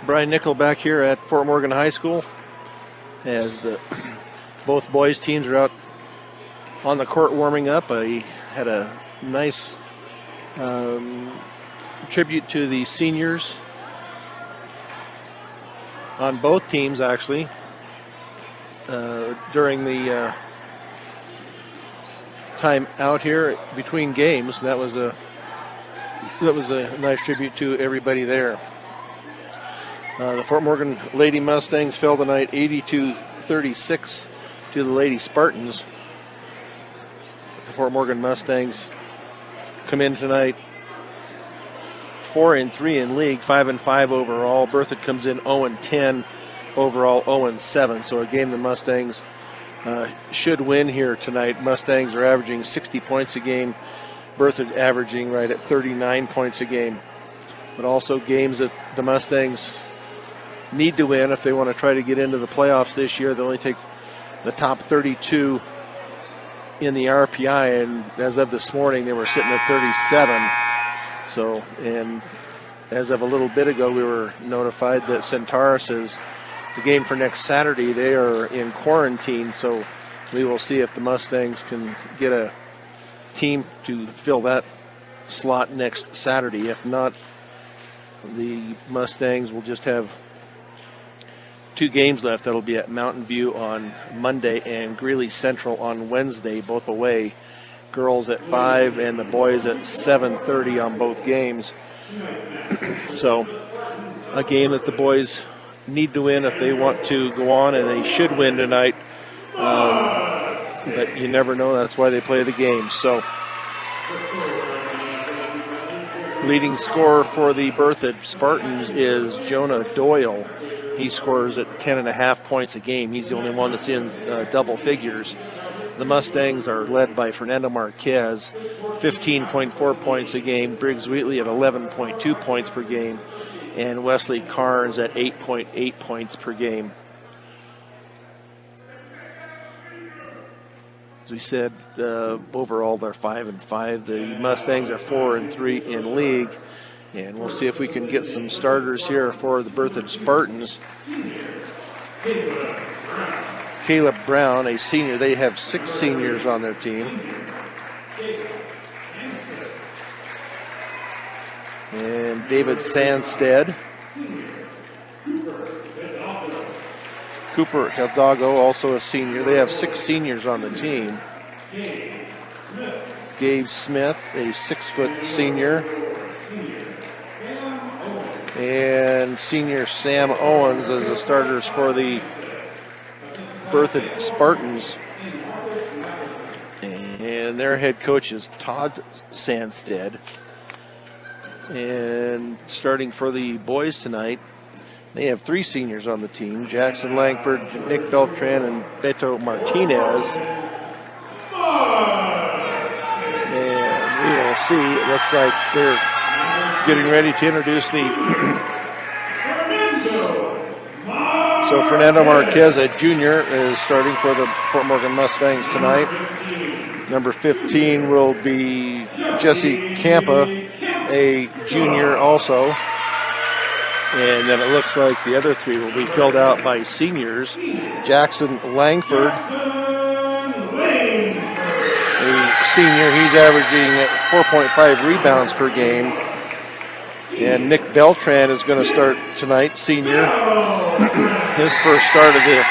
Brian Nickel back here at Fort Morgan High School as both boys teams are out on the court warming up. He had a nice tribute to the seniors on both teams, actually, during the time out here between games. That was a nice tribute to everybody there. The Fort Morgan Lady Mustangs fell tonight 82-36 to the Lady Spartans. The Fort Morgan Mustangs come in tonight 4-3 in league, 5-5 overall. Berthoud comes in 0-10 overall, 0-7. So a game the Mustangs should win here tonight. Mustangs are averaging 60 points a game. Berthoud averaging right at 39 points a game. But also games that the Mustangs need to win if they want to try to get into the playoffs this year. They only take the top 32 in the RPI, and as of this morning, they were sitting at 37. So, and as of a little bit ago, we were notified that Centaurus is the game for next Saturday. They are in quarantine, so we will see if the Mustangs can get a team to fill that slot next Saturday. If not, the Mustangs will just have 2 games left. That'll be at Mountain View on Monday and Greeley Central on Wednesday, both away. Girls at 5 and the boys at 7:30 on both games. So a game that the boys need to win if they want to go on, and they should win tonight. But you never know. That's why they play the game. So leading scorer for the Berthoud Spartans is Jonah Doyle. He scores at 10.5 points a game. He's the only one that's in double figures. The Mustangs are led by Fernando Marquez, 15.4 points a game. Briggs Wheatley at 11.2 points per game. And Wesley Carnes at 8.8 points per game. As we said, overall they're 5-5. The Mustangs are 4-3 in league. And we'll see if we can get some starters here for the Berthoud Spartans. Caleb Brown, a senior. They have 6 seniors on their team. And David Sandstead. Cooper Hidalgo, also a senior. They have 6 seniors on the team. Gabe Smith, a 6-foot senior. And senior Sam Owens as the starters for the Berthoud Spartans. And their head coach is Todd Sandstead. And starting for the boys tonight, they have 3 seniors on the team: Jackson Langford, Nick Beltran, and Beto Martinez. And we will see. It looks like they're getting ready to introduce the so Fernando Marquez, a junior, is starting for the Fort Morgan Mustangs tonight. Number 15 will be Jesse Campa, a junior also. And then it looks like the other 3 will be filled out by seniors. Jackson Langford, a senior, he's averaging 4.5 rebounds per game. And Nick Beltran is going to start tonight, senior. His first start of the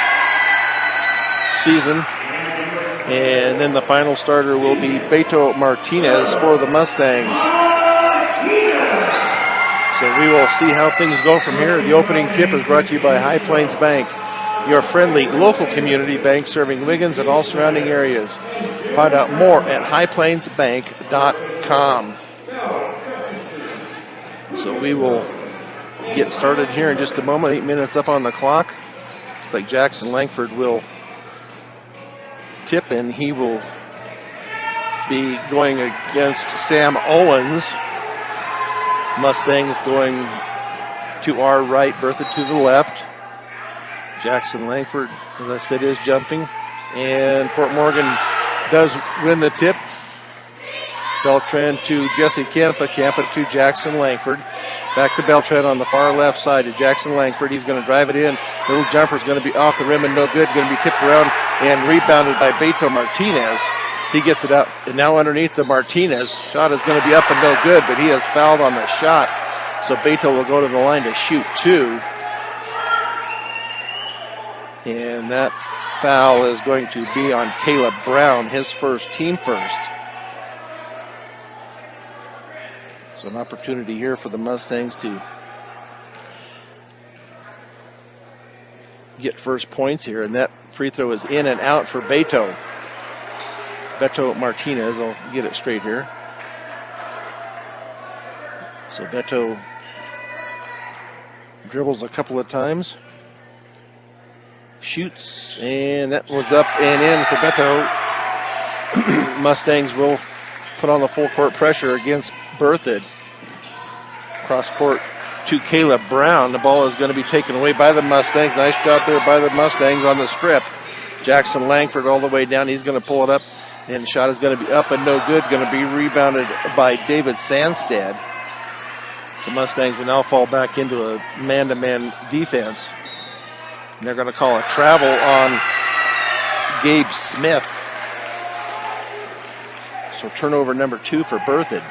season. And then the final starter will be Beto Martinez for the Mustangs. So we will see how things go from here. The opening tip is brought to you by High Plains Bank, your friendly local community bank serving Wiggins and all surrounding areas. Find out more at highplainsbank.com. So we will get started here in just a moment. 8 minutes up on the clock. Looks like Jackson Langford will tip, and he will be going against Sam Owens. Mustangs going to our right, Berthoud to the left. Jackson Langford, as I said, is jumping. And Fort Morgan does win the tip. Beltran to Jesse Campa, Campa to Jackson Langford. Back to Beltran on the far left side to Jackson Langford. He's going to drive it in. Little jumper's going to be off the rim and no good. Going to be tipped around and rebounded by Beto Martinez. So he gets it out. And now underneath the Martinez. Shot is going to be up and no good, but he has fouled on the shot. So Beto will go to the line to shoot 2. And that foul is going to be on Caleb Brown, his first, team first. So an opportunity here for the Mustangs to get first points here. And that free throw is in and out for Beto. Beto Martinez, I'll get it straight here. So Beto dribbles a couple of times. Shoots, and that was up and in for Beto. Mustangs will put on the full court pressure against Berthoud. Cross court to Caleb Brown. The ball is going to be taken away by the Mustangs. Nice job there by the Mustangs on the strip. Jackson Langford all the way down. He's going to pull it up, and the shot is going to be up and no good. Going to be rebounded by David Sandstead. The Mustangs will now fall back into a man-to-man defense. And they're going to call a travel on Gabe Smith. So turnover number 2 for Berthoud.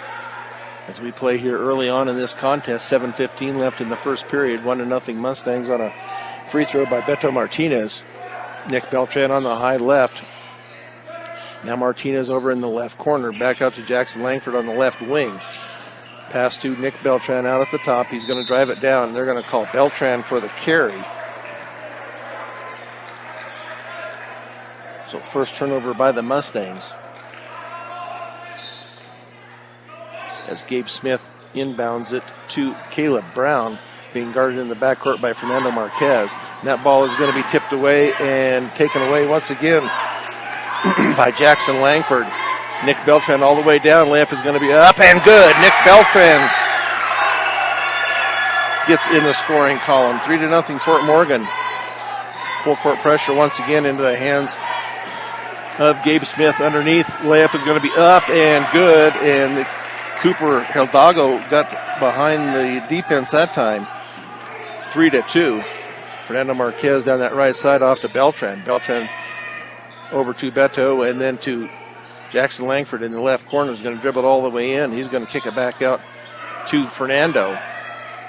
As we play here early on in this contest, 7:15 left in the first period. 1-0 Mustangs on a free throw by Beto Martinez. Nick Beltran on the high left. Now Martinez over in the left corner. Back out to Jackson Langford on the left wing. Pass to Nick Beltran out at the top. He's going to drive it down. They're going to call Beltran for the carry. So first turnover by the Mustangs. As Gabe Smith inbounds it to Caleb Brown, being guarded in the backcourt by Fernando Marquez. And that ball is going to be tipped away and taken away once again by Jackson Langford. Nick Beltran all the way down. Layup is going to be up and good. Nick Beltran gets in the scoring column. 3-0 Fort Morgan. Full court pressure once again into the hands of Gabe Smith underneath. Layup is going to be up and good. And Cooper Hidalgo got behind the defense that time. 3-2. Fernando Marquez down that right side off to Beltran. Beltran over to Beto and then to Jackson Langford in the left corner. Is going to dribble it all the way in. He's going to kick it back out to Fernando.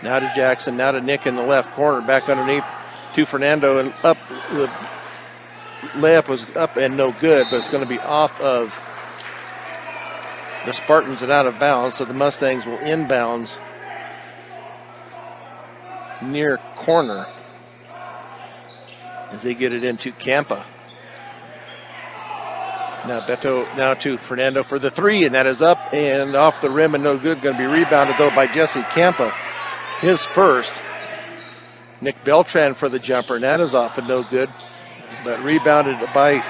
Now to Jackson, now to Nick in the left corner. Back underneath to Fernando and up. The layup was up and no good, but it's going to be off of the Spartans and out of bounds. So the Mustangs will inbounds near corner as they get it into Campa. Now Beto, now to Fernando for the 3, and that is up and off the rim and no good. Going to be rebounded though by Jesse Campa. His first. Nick Beltran for the jumper, and that is off and no good. But rebounded by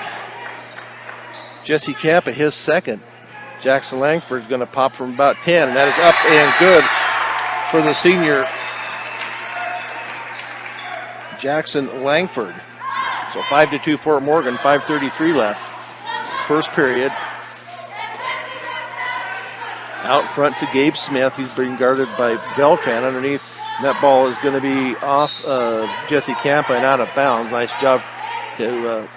Jesse Campa, his second. Jackson Langford is going to pop from about 10, and that is up and good for the senior Jackson Langford. So 5-2 Fort Morgan, 5:33 left. First period. Out front to Gabe Smith. He's being guarded by Beltran underneath. That ball is going to be off of Jesse Campa and out of bounds. Nice job to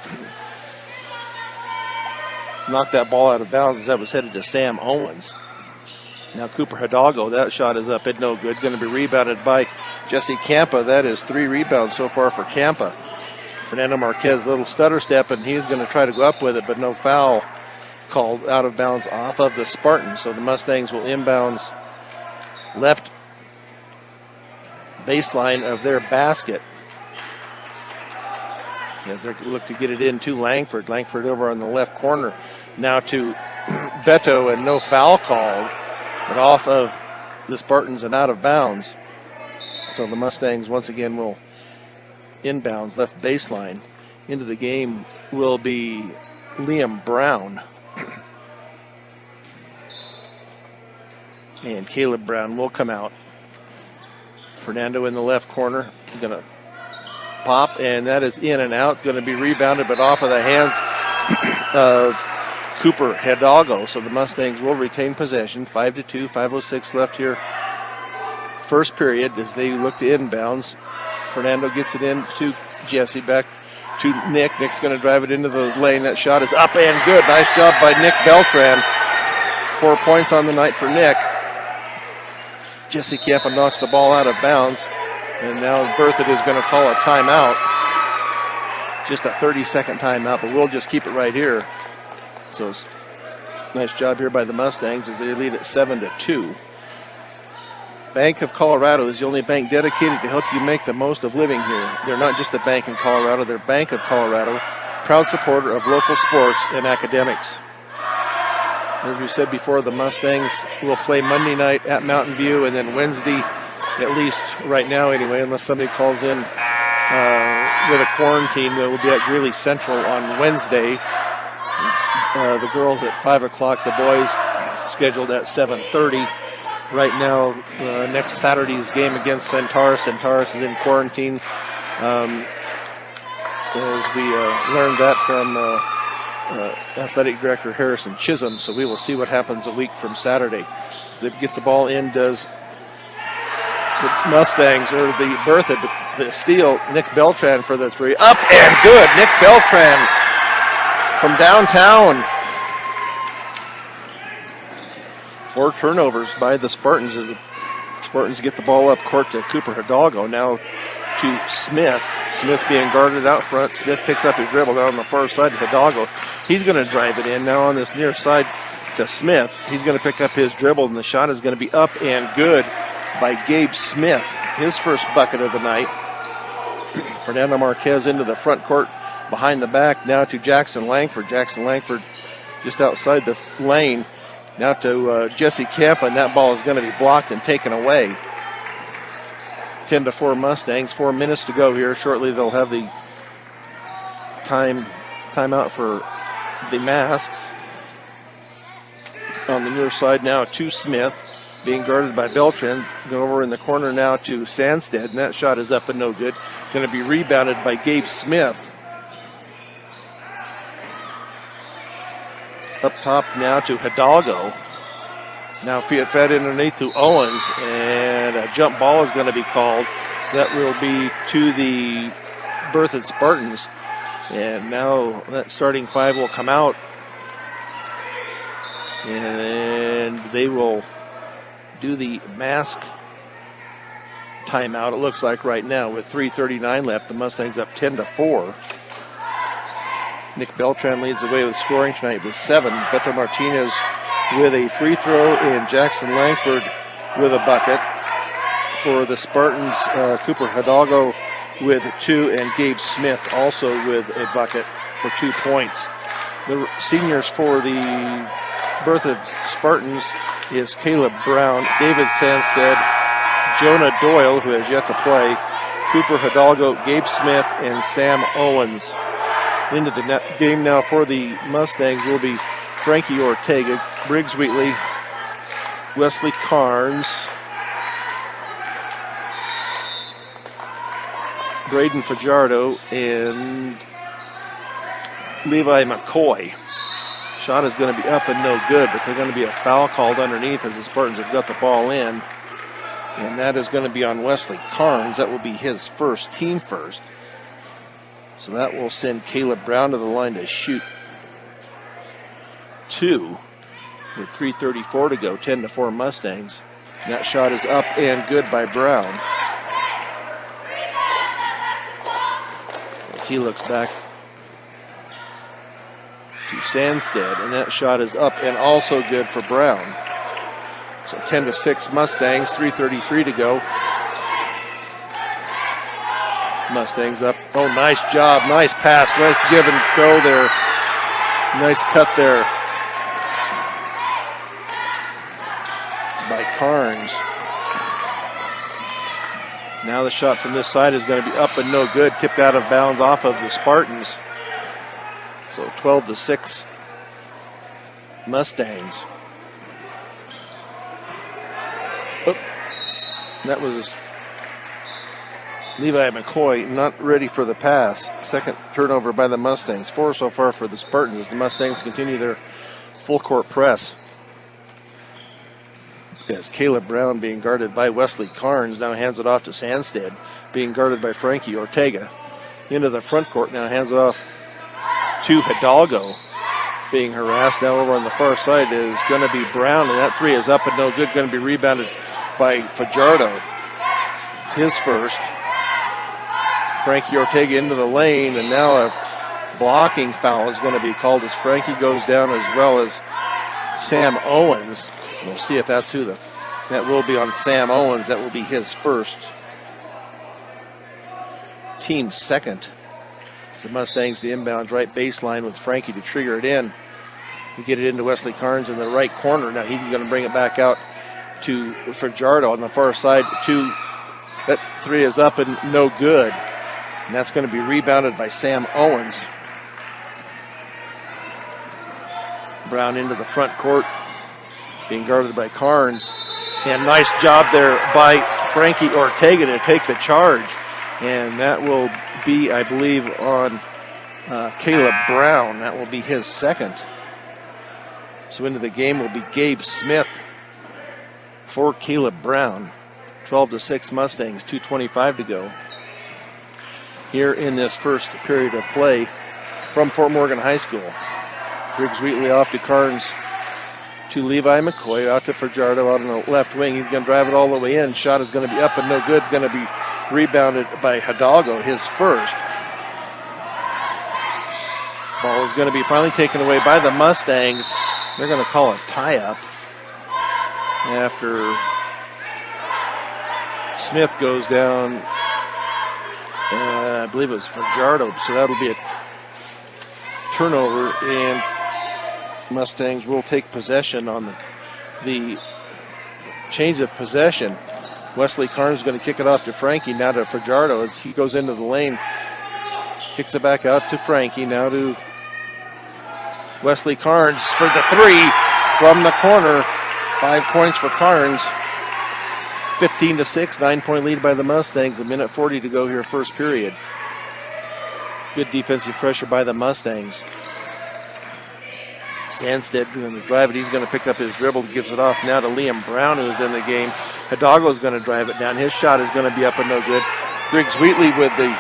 knock that ball out of bounds as that was headed to Sam Owens. Now Cooper Hidalgo, that shot is up and no good. Going to be rebounded by Jesse Campa. That is 3 rebounds so far for Campa. Fernando Marquez, little stutter step, and he's going to try to go up with it, but no foul called out of bounds off of the Spartans. So the Mustangs will inbounds left baseline of their basket. As they look to get it in to Langford. Langford over on the left corner. Now to Beto, and no foul called, but off of the Spartans and out of bounds. So the Mustangs once again will inbounds left baseline. Into the game will be Liam Brown. And Caleb Brown will come out. Fernando in the left corner. Going to pop, and that is in and out. Going to be rebounded, but off of the hands of Cooper Hidalgo. So the Mustangs will retain possession. 5-2, 5:06 left here. first period as they look to inbounds. Fernando gets it in to Jesse, back to Nick. Nick's going to drive it into the lane. That shot is up and good. Nice job by Nick Beltran. 4 points on the night for Nick. Jesse Campa knocks the ball out of bounds. And now Berthoud is going to call a timeout. Just a 30-second timeout, but we'll just keep it right here. So it's nice job here by the Mustangs as they lead at 7-2. Bank of Colorado is the only bank dedicated to help you make the most of living here. They're not just a bank in Colorado, they're Bank of Colorado, proud supporter of local sports and academics. As we said before, the Mustangs will play Monday night at Mountain View, and then Wednesday, at least right now anyway, unless somebody calls in with a quarantine, they will be at Greeley Central on Wednesday. The girls at 5 o'clock, the boys scheduled at 7:30. Right now, next Saturday's game against Centaurus. Centaurus is in quarantine. As we learned that from Athletic Director Harrison Chisholm, so we will see what happens a week from Saturday. If they get the ball in, does the Mustangs or the Berthoud, the steal, Nick Beltran for the three. Up and good. Nick Beltran from downtown. 4 turnovers by the Spartans as the Spartans get the ball up court to Cooper Hidalgo. Now to Smith. Smith being guarded out front. Smith picks up his dribble down on the far side to Hidalgo. He's going to drive it in now on this near side to Smith. He's going to pick up his dribble, and the shot is going to be up and good by Gabe Smith. His first bucket of the night. Fernando Marquez into the front court behind the back. Now to Jackson Langford. Jackson Langford just outside the lane. Now to Jesse Campa, and that ball is going to be blocked and taken away. 10-4 Mustangs. 4 minutes to go here. Shortly they'll have the timeout for the Masks. On the near side now to Smith, being guarded by Beltran. Go over in the corner now to Sandstead, and that shot is up and no good. Going to be rebounded by Gabe Smith. Up top now to Hidalgo. Now fed underneath to Owens, and a jump ball is going to be called. So that will be to the Berthoud Spartans. And now that starting 5 will come out. And they will do the mask timeout, it looks like right now, with 3:39 left. The Mustangs up 10-4. Nick Beltran leads the way with scoring tonight with 7. Beto Martinez with a free throw, and Jackson Langford with a bucket. For the Spartans, Cooper Hidalgo with 2, and Gabe Smith also with a bucket for 2 points. The seniors for the Berthoud Spartans is Caleb Brown, David Sandstead, Jonah Doyle, who has yet to play, Cooper Hidalgo, Gabe Smith, and Sam Owens. Into the game now for the Mustangs will be Frankie Ortega, Briggs Wheatley, Wesley Carnes, Braden Fajardo, and Levi McCoy. Shot is going to be up and no good, but there's going to be a foul called underneath as the Spartans have got the ball in. And that is going to be on Wesley Carnes. That will be his first, team first. So that will send Caleb Brown to the line to shoot 2 with 3:34 to go, 10-4 Mustangs. And that shot is up and good by Brown. As he looks back to Sandstead, and that shot is up and also good for Brown. So 10-6 Mustangs, 3:33 to go. Mustangs up. Oh, nice job. Nice pass. Nice give and go there. Nice cut there by Carnes. Now the shot from this side is going to be up and no good. Tipped out of bounds off of the Spartans. So 12-6 Mustangs. Oh, that was Levi McCoy not ready for the pass. Second turnover by the Mustangs. 4 so far for the Spartans as the Mustangs continue their full court press. As Caleb Brown, being guarded by Wesley Carnes, now hands it off to Sandstead, being guarded by Frankie Ortega. Into the front court, now hands it off to Hidalgo, being harassed. Now over on the far side is going to be Brown, and that three is up and no good. Going to be rebounded by Fajardo. His first. Frankie Ortega into the lane, and now a blocking foul is going to be called as Frankie goes down, as well as Sam Owens. We'll see if that's who that will be on Sam Owens. That will be his first. Team second. As the Mustangs, the inbound right baseline with Frankie to trigger it in. To get it into Wesley Carnes in the right corner. Now he's going to bring it back out to Fajardo on the far side. That three is up and no good. And that's going to be rebounded by Sam Owens. Brown into the front court, being guarded by Carnes. And nice job there by Frankie Ortega to take the charge. And that will be, I believe, on Caleb Brown. That will be his second. So into the game will be Gabe Smith for Caleb Brown. 12-6 Mustangs, 2:25 to go. Here in this first period of play from Fort Morgan High School. Briggs Wheatley off to Carnes to Levi McCoy, out to Fajardo out on the left wing. He's going to drive it all the way in. Shot is going to be up and no good. Going to be rebounded by Hidalgo, his first. Ball is going to be finally taken away by the Mustangs. They're going to call a tie-up after Smith goes down. I believe it was Fajardo, so that'll be a turnover, and Mustangs will take possession on the change of possession. Wesley Carnes is going to kick it off to Frankie, now to Fajardo as he goes into the lane. Kicks it back out to Frankie, now to Wesley Carnes for the three from the corner. 5 points for Carnes. 15-6, 9-point lead by the Mustangs. 1:40 to go here, first period. Good defensive pressure by the Mustangs. Sandstead going to drive it. He's going to pick up his dribble, gives it off now to Liam Brown, who's in the game. Hidalgo is going to drive it down. His shot is going to be up and no good. Briggs Wheatley with the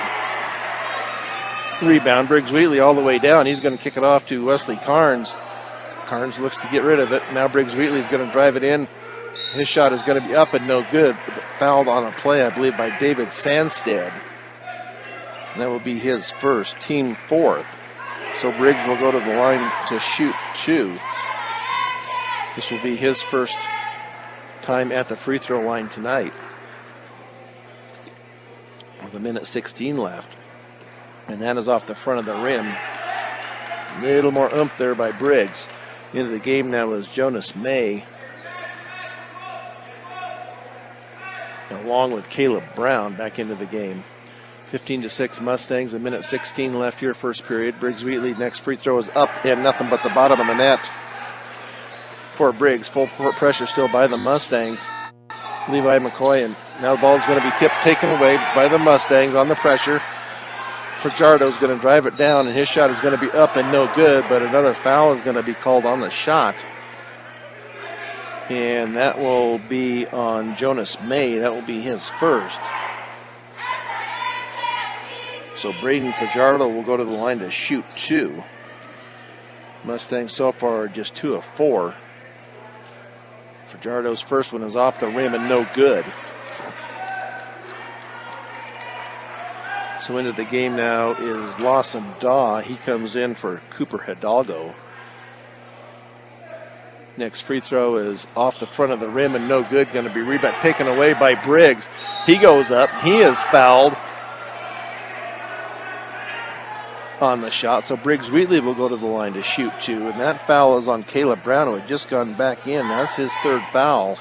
rebound. Briggs Wheatley all the way down. He's going to kick it off to Wesley Carnes. Carnes looks to get rid of it. Now Briggs Wheatley is going to drive it in. His shot is going to be up and no good. Fouled on a play, I believe, by David Sandstead. And that will be his first, team fourth. So Briggs will go to the line to shoot two. This will be his first time at the free throw line tonight. With 1:16 left. And that is off the front of the rim. A little more oomph there by Briggs. Into the game now is Jonas May, along with Caleb Brown back into the game. 15-6 Mustangs, 1:16 left here, first period. Briggs Wheatley, next free throw is up and nothing but the bottom of the net for Briggs. Full court pressure still by the Mustangs. Levi McCoy, and now the ball is going to be taken away by the Mustangs on the pressure. Fajardo is going to drive it down, and his shot is going to be up and no good, but another foul is going to be called on the shot. And that will be on Jonas May. That will be his first. So Braden Fajardo will go to the line to shoot two. Mustangs so far are just 2 of 4. Fajardo's first one is off the rim and no good. So into the game now is Lawson Daw. He comes in for Cooper Hidalgo. Next free throw is off the front of the rim and no good. Going to be rebound taken away by Briggs. He goes up. He is fouled on the shot. So Briggs Wheatley will go to the line to shoot two. And that foul is on Caleb Brown, who had just gone back in. That's his third foul.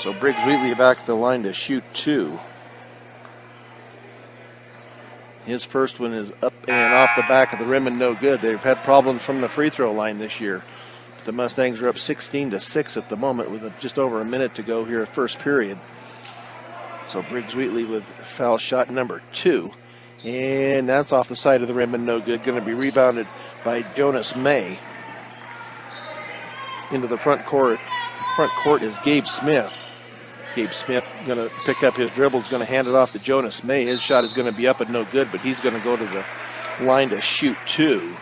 So Briggs Wheatley back to the line to shoot two. His first one is up and off the back of the rim and no good. They've had problems from the free throw line this year. The Mustangs are up 16-6 at the moment with just over a minute to go here, first period. So Briggs Wheatley with foul shot number 2. And that's off the side of the rim and no good. Going to be rebounded by Jonas May. Into the front court front court is Gabe Smith. Gabe Smith going to pick up his dribble, is going to hand it off to Jonas May. His shot is going to be up and no good, but he's going to go to the line to shoot 2.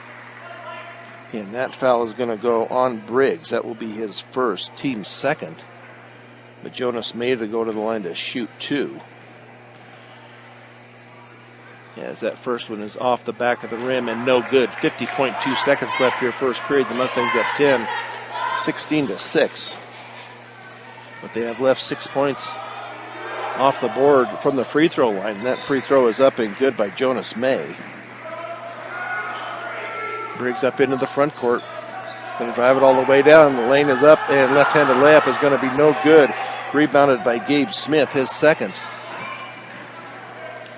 And that foul is going to go on Briggs. That will be his first, team second. But Jonas May to go to the line to shoot 2. As that first one is off the back of the rim and no good. 50.2 seconds left here, first period. The Mustangs up 10, 16-6. But they have left 6 points off the board from the free throw line. And that free throw is up and good by Jonas May. Briggs up into the front court. Going to drive it all the way down. The lane is up, and left-handed layup is going to be no good. Rebounded by Gabe Smith, his second.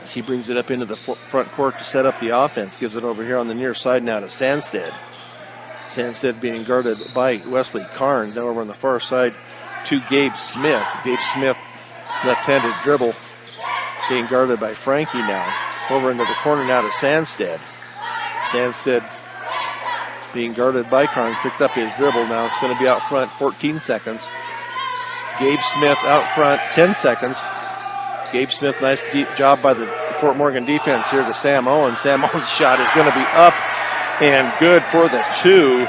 As he brings it up into the front court to set up the offense. Gives it over here on the near side now to Sandstead. Sandstead being guarded by Wesley Karn. Down over on the far side to Gabe Smith. Gabe Smith, left-handed dribble, being guarded by Frankie now. Over into the corner now to Sandstead. Sandstead being guarded by Karn, picked up his dribble. Now it's going to be out front, 14 seconds. Gabe Smith out front, 10 seconds. Gabe Smith, nice deep job by the Fort Morgan defense here to Sam Owens. Sam Owens' shot is going to be up and good for the 2.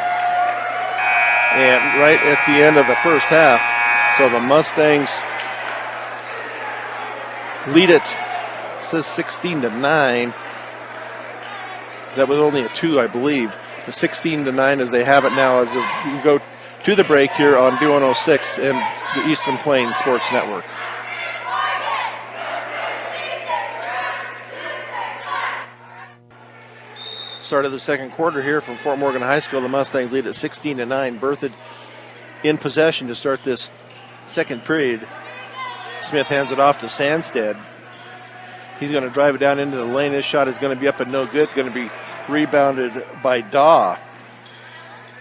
And right at the end of the first half. So the Mustangs lead it. It says 16-9. That was only a 2, I believe. The 16-9 as they have it now as we go to the break here on B106 and the Eastern Plains Sports Network. Start of the second quarter here from Fort Morgan High School. The Mustangs lead at 16-9. Berthoud in possession to start this second period. Smith hands it off to Sandstead. He's going to drive it down into the lane. His shot is going to be up and no good. It's going to be rebounded by Daw.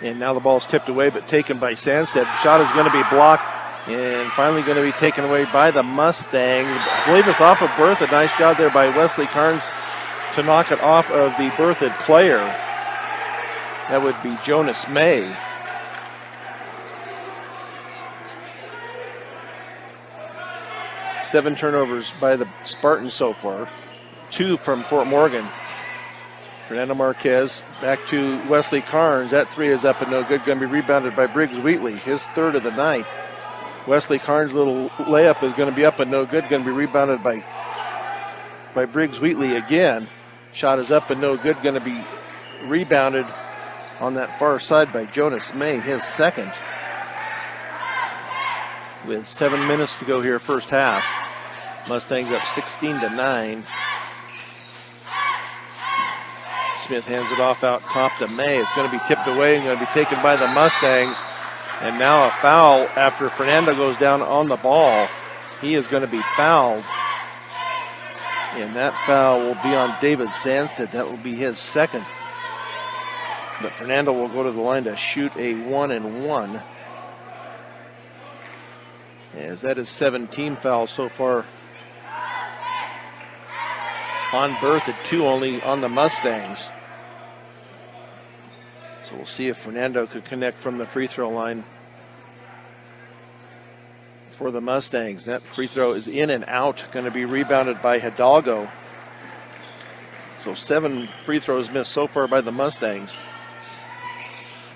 And now the ball is tipped away but taken by Sandstead. Shot is going to be blocked and finally going to be taken away by the Mustangs. I believe it's off of Berthoud. Nice job there by Wesley Carnes to knock it off of the Berthoud player. That would be Jonas May. Seven turnovers by the Spartans so far. 2 from Fort Morgan. Fernando Marquez back to Wesley Carnes. That 3 is up and no good. Going to be rebounded by Briggs Wheatley, his third of the night. Wesley Carnes' little layup is going to be up and no good. Going to be rebounded by Briggs Wheatley again. Shot is up and no good. Going to be rebounded on that far side by Jonas May, his second. With 7 minutes to go here, first half. Mustangs up 16-9. Smith hands it off out top to May. It's going to be tipped away and going to be taken by the Mustangs. And now a foul after Fernando goes down on the ball. He is going to be fouled. And that foul will be on David Sandstead. That will be his second. But Fernando will go to the line to shoot a 1-and-1. As that is 17 fouls so far on Berthoud, 2 only on the Mustangs. So we'll see if Fernando could connect from the free throw line for the Mustangs. That free throw is in and out, going to be rebounded by Hidalgo. So 7 free throws missed so far by the Mustangs.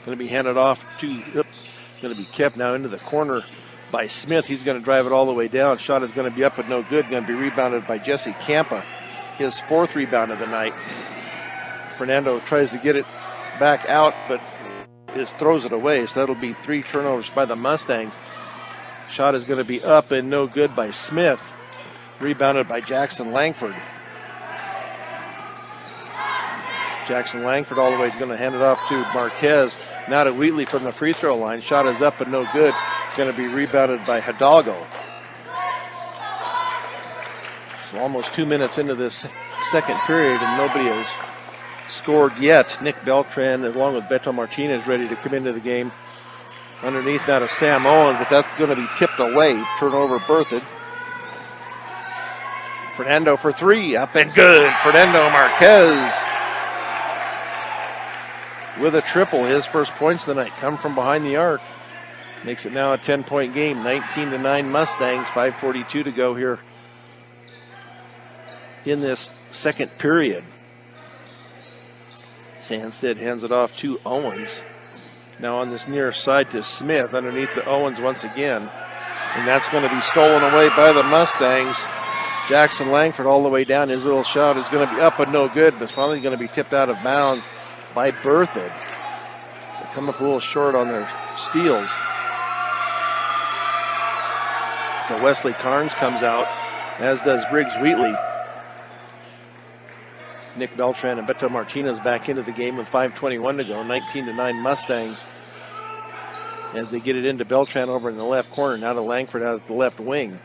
Going to be handed off to, going to be kept now into the corner by Smith. He's going to drive it all the way down. Shot is going to be up but no good. Going to be rebounded by Jesse Campa, his 4th rebound of the night. Fernando tries to get it back out, but just throws it away. So that'll be 3 turnovers by the Mustangs. Shot is going to be up and no good by Smith. Rebounded by Jackson Langford. Jackson Langford all the way going to hand it off to Marquez. Now to Wheatley from the free throw line. Shot is up but no good. Going to be rebounded by Hidalgo. So almost 2 minutes into this second period and nobody has scored yet. Nick Beltran along with Beto Martinez ready to come into the game. Underneath now to Sam Owens, but that's going to be tipped away. Turnover Berthoud. Fernando for 3, up and good. Fernando Marquez with a triple. His first points tonight come from behind the arc. Makes it now a 10-point game, 19-9 Mustangs, 5:42 to go here in this second period. Sandstead hands it off to Owens. Now on this near side to Smith, underneath the Owens once again. And that's going to be stolen away by the Mustangs. Jackson Langford all the way down. His little shot is going to be up and no good, but it's finally going to be tipped out of bounds by Berthoud. So come up a little short on their steals. So Wesley Carnes comes out, as does Briggs Wheatley. Nick Beltran and Beto Martinez back into the game with 5:21 to go. 19-9 Mustangs as they get it into Beltran over in the left corner. Now to Langford out at the left wing.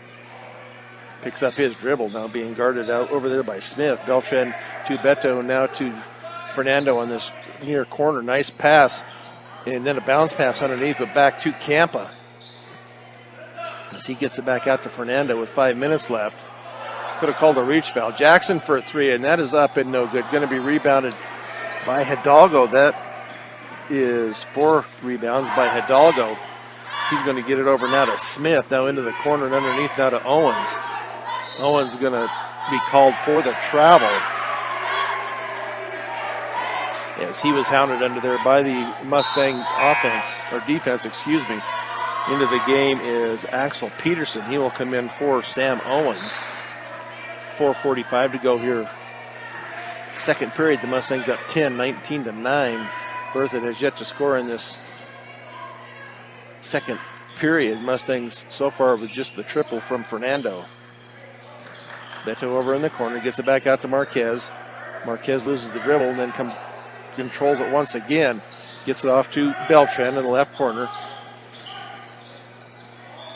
Picks up his dribble, now being guarded out over there by Smith. Beltran to Beto, now to Fernando on this near corner. Nice pass, and then a bounce pass underneath, but back to Campa as he gets it back out to Fernando with 5 minutes left. Could have called a reach foul. Jackson for a three, and that is up and no good. Going to be rebounded by Hidalgo. That is 4 rebounds by Hidalgo. He's going to get it over now to Smith, now into the corner and underneath now to Owens. Owens going to be called for the travel as he was hounded under there by the Mustang defense. Into the game is Axel Peterson. He will come in for Sam Owens. 4:45 to go here. Second period, the Mustangs up 10, 19-9. Berthoud has yet to score in this second period. Mustangs so far with just the triple from Fernando. Beto over in the corner, gets it back out to Marquez. Marquez loses the dribble and then controls it once again. Gets it off to Beltran in the left corner.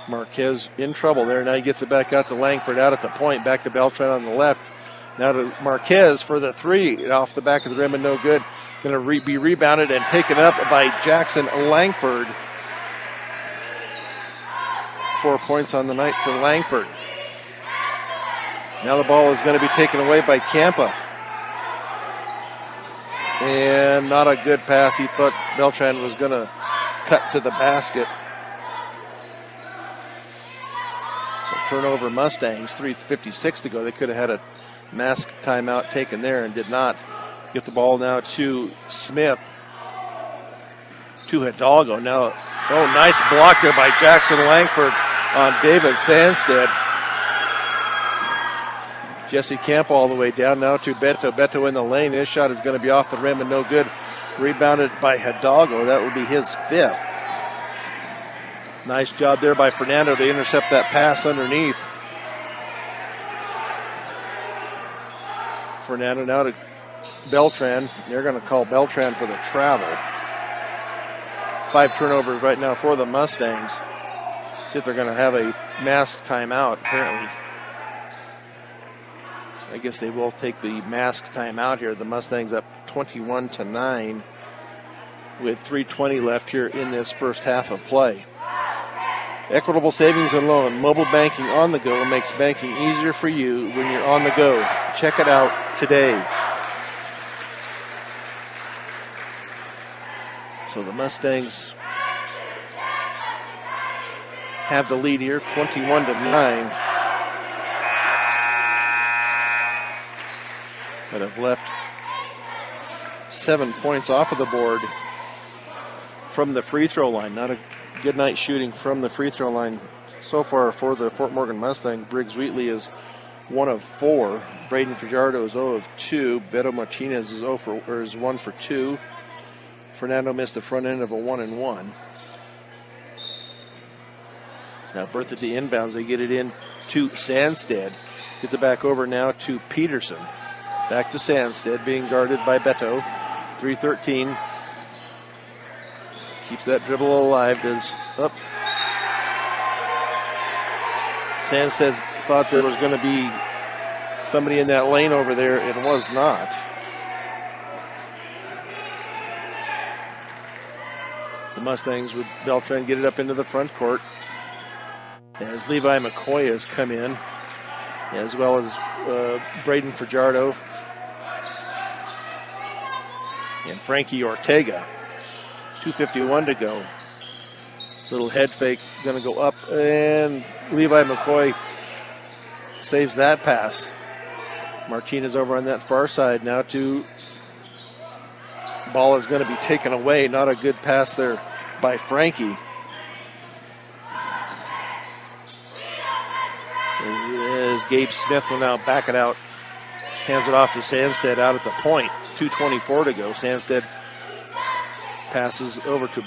Marquez in trouble there. Now he gets it back out to Langford out at the point. Back to Beltran on the left. Now to Marquez for the three. Off the back of the rim and no good. Going to be rebounded and taken up by Jackson Langford. 4 points on the night for Langford. Now the ball is going to be taken away by Campa. And not a good pass. He thought Beltran was going to cut to the basket. Turnover Mustangs, 3:56 to go. They could have had a mask timeout taken there and did not. Get the ball now to Smith. To Hidalgo. Now, nice block there by Jackson Langford on David Sandstead. Jesse Camp all the way down now to Beto. Beto in the lane. His shot is going to be off the rim and no good. Rebounded by Hidalgo. That would be his 5th. Nice job there by Fernando to intercept that pass underneath. Fernando now to Beltran. They're going to call Beltran for the travel. 5 turnovers right now for the Mustangs. See if they're going to have a mask timeout. Apparently, I guess they will take the mask timeout here. The Mustangs up 21-9 with 3:20 left here in this first half of play. Equitable Savings and Loan, mobile banking on the go makes banking easier for you when you're on the go. Check it out today. So the Mustangs have the lead here, 21-9. But have left 7 points off of the board from the free throw line. Not a good night shooting from the free throw line so far for the Fort Morgan Mustang. Briggs Wheatley is 1 of 4. Braden Fajardo is 0 of 2. Beto Martinez is 1 for 2. Fernando missed the front end of a 1-and-1. So now Berthoud the inbounds. They get it in to Sandstead. Gets it back over now to Peterson. Back to Sandstead, being guarded by Beto. 3:13. Keeps that dribble alive. Does up. Sandstead thought there was going to be somebody in that lane over there. It was not. The Mustangs with Beltran get it up into the front court. As Levi McCoy has come in, as well as Braden Fajardo and Frankie Ortega. 2:51 to go. Little head fake, going to go up, and Levi McCoy saves that pass. Martinez over on that far side now to ball is going to be taken away. Not a good pass there by Frankie. As Gabe Smith will now back it out. Hands it off to Sandstead out at the point. 2:24 to go. Sandstead passes over to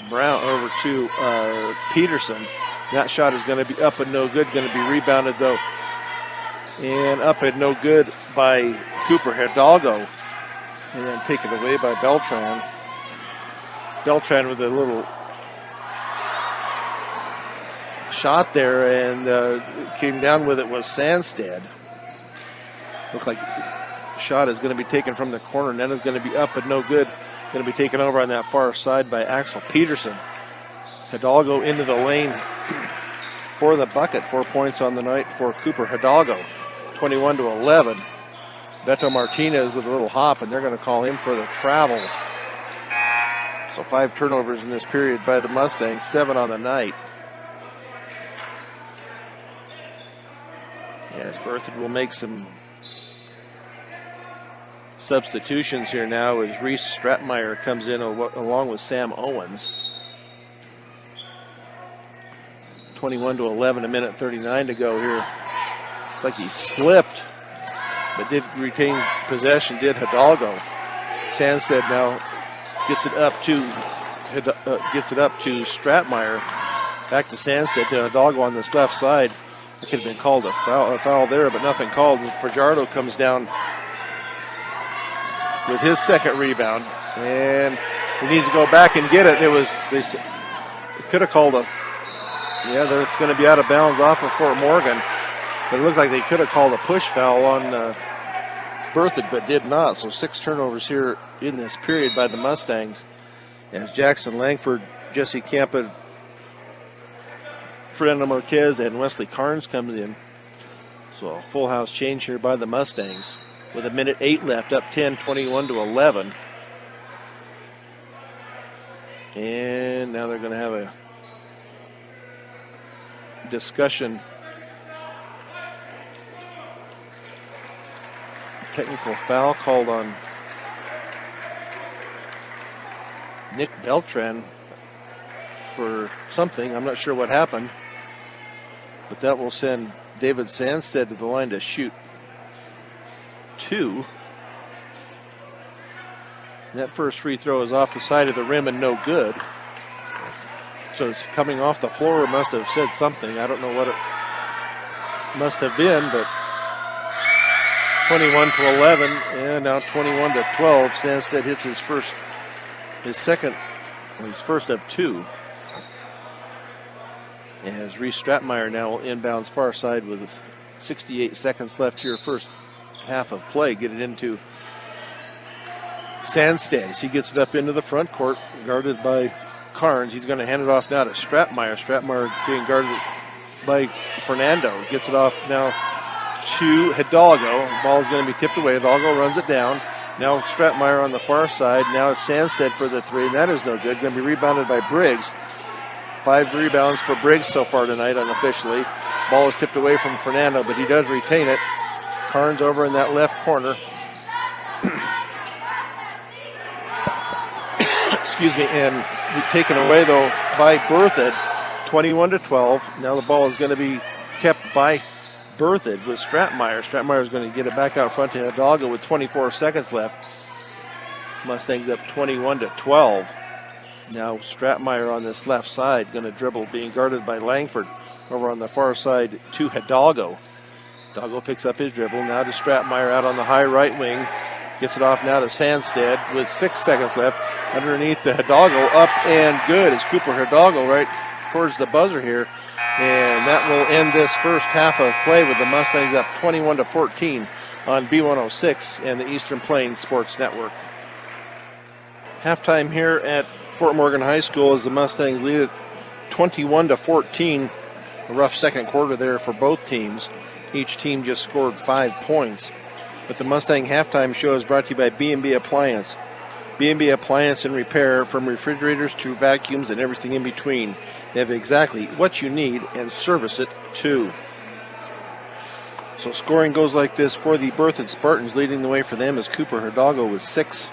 Peterson. That shot is going to be up and no good. Going to be rebounded though. And up and no good by Cooper Hidalgo. And then taken away by Beltran. Beltran with a little shot there and came down with it was Sandstead. Looked like shot is going to be taken from the corner and then is going to be up and no good. Going to be taken over on that far side by Axel Peterson. Hidalgo into the lane for the bucket. 4 points on the night for Cooper Hidalgo. 21-11. Beto Martinez with a little hop, and they're going to call him for the travel. So 5 turnovers in this period by the Mustangs, 7 on the night. Yes, Berthoud will make some substitutions here now as Reese Stratmeyer comes in along with Sam Owens. 21-11, a minute 39 to go here. Looks like he slipped, but did retain possession, did Hidalgo. Sandstead now gets it up to Stratmeyer. Back to Sandstead to Hidalgo on this left side. It could have been called a foul there, but nothing called. Fajardo comes down with his second rebound, and he needs to go back and get it. They could have called it's going to be out of bounds off of Fort Morgan, but it looked like they could have called a push foul on Berthoud, but did not. So 6 turnovers here in this period by the Mustangs, as Jackson Langford, Jesse Campa, Fernando Marquez, and Wesley Carnes comes in. So a full house change here by the Mustangs. With a minute 8 left, up 10, 21-11. And now they're going to have a discussion. Technical foul called on Nick Beltran for something. I'm not sure what happened, but that will send David Sandstead to the line to shoot 2. That first free throw is off the side of the rim and no good. So it's coming off the floor. Must have said something. I don't know what it must have been, but 21-11 and now 21-12. Sandstead hits his first of 2. As Reese Stratmeyer now will inbounds far side with 68 seconds left here, first half of play. Get it into Sandstead as he gets it up into the front court, guarded by Carnes. He's going to hand it off now to Stratmeyer. Stratmeyer being guarded by Fernando. Gets it off now to Hidalgo. Ball is going to be tipped away. Hidalgo runs it down. Now Stratmeyer on the far side. Now it's Sandstead for the 3, and that is no good. Going to be rebounded by Briggs. 5 rebounds for Briggs so far tonight unofficially. Ball is tipped away from Fernando, but he does retain it. Carnes over in that left corner. Excuse me, and taken away though by Berthoud. 21-12. Now the ball is going to be kept by Berthoud with Stratmeyer. Stratmeyer is going to get it back out front to Hidalgo with 24 seconds left. Mustangs up 21-12. Now Stratmeyer on this left side, going to dribble, being guarded by Langford. Over on the far side to Hidalgo. Hidalgo picks up his dribble. Now to Stratmeyer out on the high right wing. Gets it off now to Sandstead with 6 seconds left. Underneath to Hidalgo, up and good. It's Cooper Hidalgo right towards the buzzer here. And that will end this first half of play with the Mustangs up 21-14 on B106 and the Eastern Plains Sports Network. Halftime here at Fort Morgan High School as the Mustangs lead it 21-14. A rough second quarter there for both teams. Each team just scored 5 points. But the Mustang halftime show is brought to you by B&B Appliance. B&B Appliance and Repair, from refrigerators to vacuums and everything in between. They have exactly what you need and service it too. So scoring goes like this for the Berthoud Spartans. Leading the way for them is Cooper Hidalgo with 6.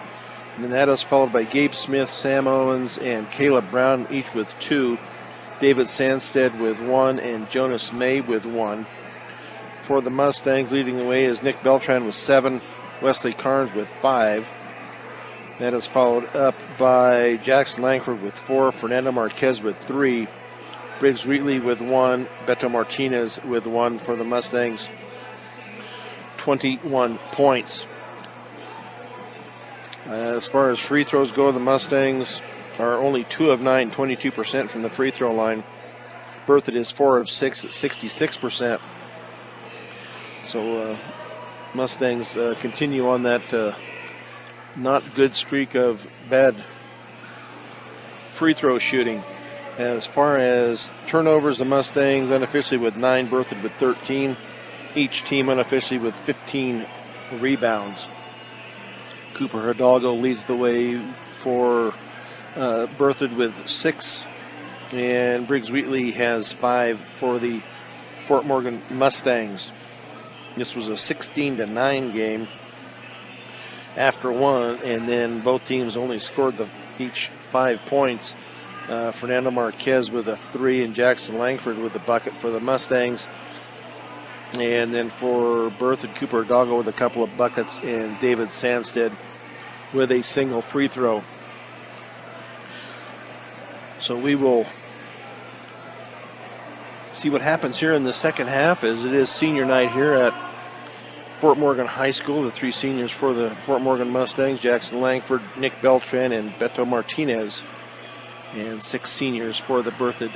And then that is followed by Gabe Smith, Sam Owens, and Caleb Brown, each with 2. David Sandstead with 1, and Jonas May with 1. For the Mustangs, leading the way is Nick Beltran with 7, Wesley Carnes with 5. That is followed up by Jackson Langford with 4, Fernando Marquez with 3, Briggs Wheatley with 1, Beto Martinez with 1 for the Mustangs. 21 points. As far as free throws go, the Mustangs are only 2 of 9, 22% from the free throw line. Berthoud is 4 of 6 at 66%. So Mustangs continue on that not good streak of bad free throw shooting. As far as turnovers, the Mustangs unofficially with 9, Berthoud with 13. Each team unofficially with 15 rebounds. Cooper Hidalgo leads the way for Berthoud with 6, and Briggs Wheatley has 5 for the Fort Morgan Mustangs. This was a 16-9 game after 1, and then both teams only scored each 5 points. Fernando Marquez with a 3 and Jackson Langford with a bucket for the Mustangs. And then for Berthoud, Cooper Hidalgo with a couple of buckets, and David Sandstead with a single free throw. So we will see what happens here in the second half, as it is senior night here at Fort Morgan High School. The 3 seniors for the Fort Morgan Mustangs, Jackson Langford, Nick Beltran, and Beto Martinez. And 6 seniors for the Berthoud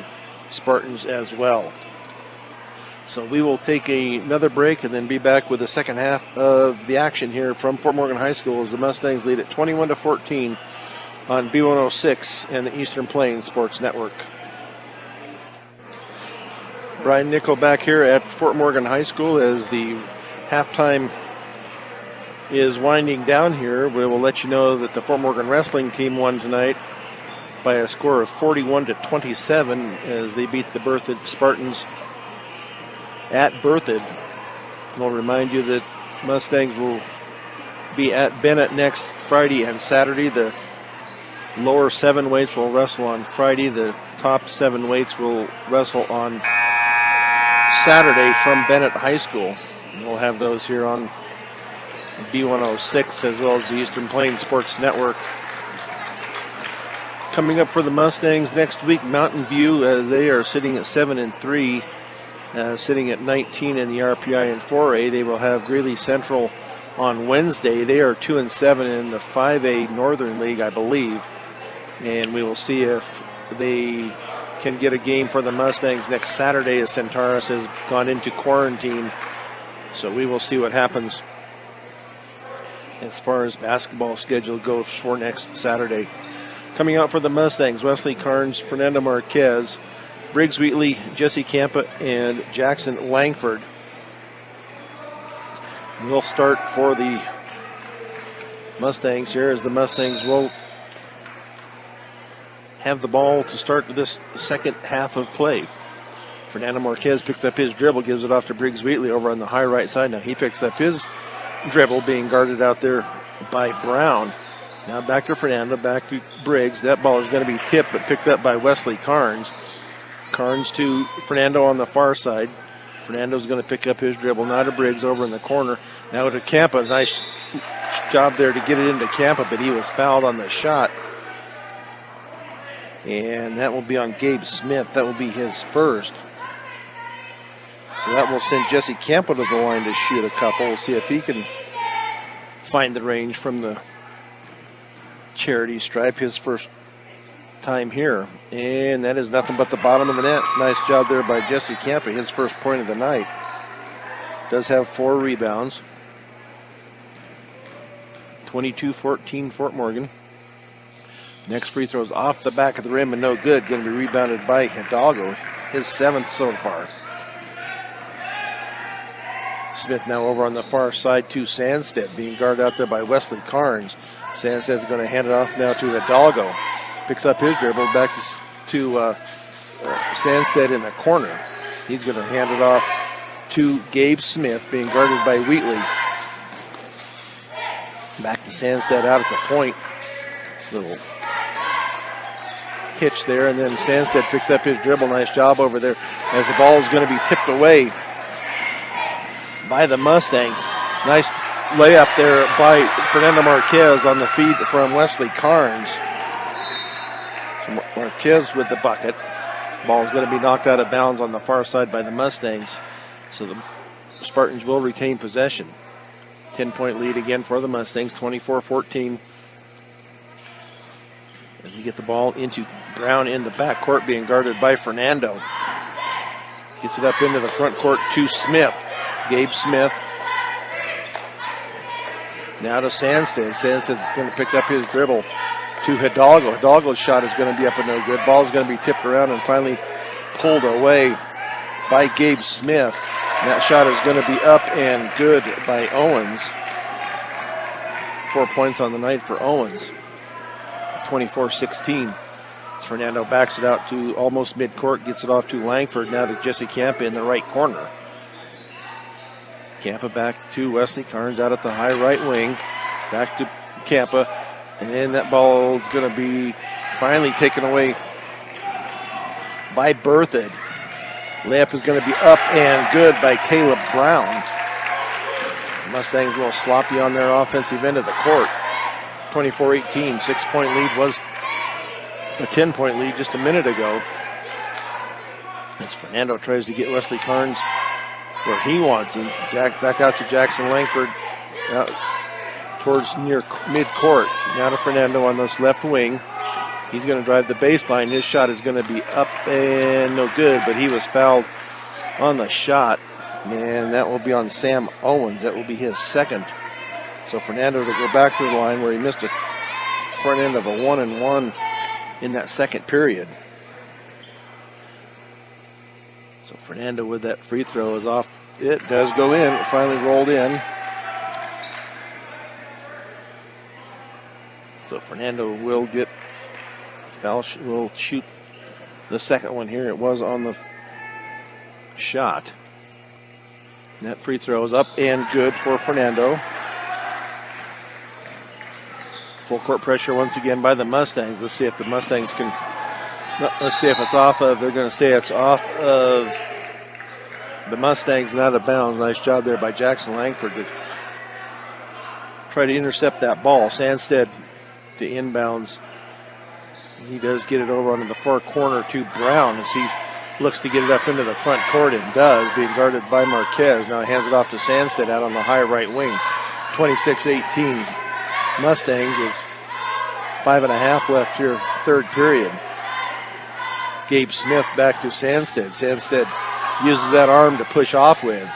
Spartans as well. So we will take another break and then be back with the second half of the action here from Fort Morgan High School, as the Mustangs lead at 21-14 on B106 and the Eastern Plains Sports Network. Brian Nickel back here at Fort Morgan High School as the halftime is winding down here. We will let you know that the Fort Morgan wrestling team won tonight by a score of 41-27 as they beat the Berthoud Spartans at Berthoud. We'll remind you that Mustangs will be at Bennett next Friday and Saturday. The lower 7 weights will wrestle on Friday. The top 7 weights will wrestle on Saturday from Bennett High School. We'll have those here on B106 as well as the Eastern Plains Sports Network. Coming up for the Mustangs next week, Mountain View, they are sitting at 7-3. Sitting at 19 in the RPI and 4A. They will have Greeley Central on Wednesday. They are 2-7 in the 5A Northern League, I believe. And we will see if they can get a game for the Mustangs next Saturday, as Centaurus has gone into quarantine. So we will see what happens as far as basketball schedule goes for next Saturday. Coming out for the Mustangs, Wesley Carnes, Fernando Marquez, Briggs Wheatley, Jesse Campa, and Jackson Langford. We'll start for the Mustangs here, as the Mustangs will have the ball to start this second half of play. Fernando Marquez picks up his dribble, gives it off to Briggs Wheatley over on the high right side. Now he picks up his dribble, being guarded out there by Brown. Now back to Fernando, back to Briggs. That ball is going to be tipped, but picked up by Wesley Carnes. Carnes to Fernando on the far side. Fernando's going to pick up his dribble. Now to Briggs over in the corner. Now to Campa. Nice job there to get it into Campa, but he was fouled on the shot. And that will be on Gabe Smith. That will be his first. So that will send Jesse Campa to the line to shoot a couple. We'll see if he can find the range from the charity stripe, his first time here. And that is nothing but the bottom of the net. Nice job there by Jesse Campa, his first point of the night. Does have 4 rebounds. 22-14 Fort Morgan. Next free throw is off the back of the rim and no good. Going to be rebounded by Hidalgo, his 7th so far. Smith now over on the far side to Sandstead, being guarded out there by Wesley Carnes. Sandstead's going to hand it off now to Hidalgo. Picks up his dribble back to Sandstead in the corner. He's going to hand it off to Gabe Smith, being guarded by Wheatley. Back to Sandstead out at the point. Little hitch there, and then Sandstead picks up his dribble. Nice job over there as the ball is going to be tipped away by the Mustangs. Nice layup there by Fernando Marquez on the feed from Wesley Carnes. Marquez with the bucket. Ball is going to be knocked out of bounds on the far side by the Mustangs. So the Spartans will retain possession. 10-point lead again for the Mustangs, 24-14. As we get the ball into Brown in the backcourt, being guarded by Fernando. Gets it up into the front court to Smith. Gabe Smith. Now to Sandstead. Sandstead's going to pick up his dribble to Hidalgo. Hidalgo's shot is going to be up and no good. Ball's going to be tipped around and finally pulled away by Gabe Smith. And that shot is going to be up and good by Owens. 4 points on the night for Owens. 24-16. Fernando backs it out to almost midcourt, gets it off to Langford, now to Jesse Campa in the right corner. Campa back to Wesley Carnes out at the high right wing. Back to Campa. And then that ball is going to be finally taken away by Berthoud. Layup is going to be up and good by Caleb Brown. The Mustangs a little sloppy on their offensive end of the court. 24-18, 6-point lead was a 10-point lead just a minute ago. As Fernando tries to get Wesley Carnes where he wants him. Back out to Jackson Langford out towards near midcourt. Now to Fernando on this left wing. He's going to drive the baseline. His shot is going to be up and no good, but he was fouled on the shot. And that will be on Sam Owens. That will be his second. So Fernando to go back to the line where he missed a front end of a 1-and-1 in that second period. So Fernando with that free throw is off. It does go in. It finally rolled in. So Fernando will get foul. Will shoot the second one here. It was on the shot. And that free throw is up and good for Fernando. Full court pressure once again by the Mustangs. Let's see if the Mustangs can. Let's see if it's off of. They're going to say it's off of the Mustangs and out of bounds. Nice job there by Jackson Langford to try to intercept that ball. Sandstead to inbounds. He does get it over onto the far corner to Brown as he looks to get it up into the front court and does, being guarded by Marquez. Now he hands it off to Sandstead out on the high right wing. 26-18. Mustangs with 5.5 left here, third period. Gabe Smith back to Sandstead. Sandstead uses that arm to push off with.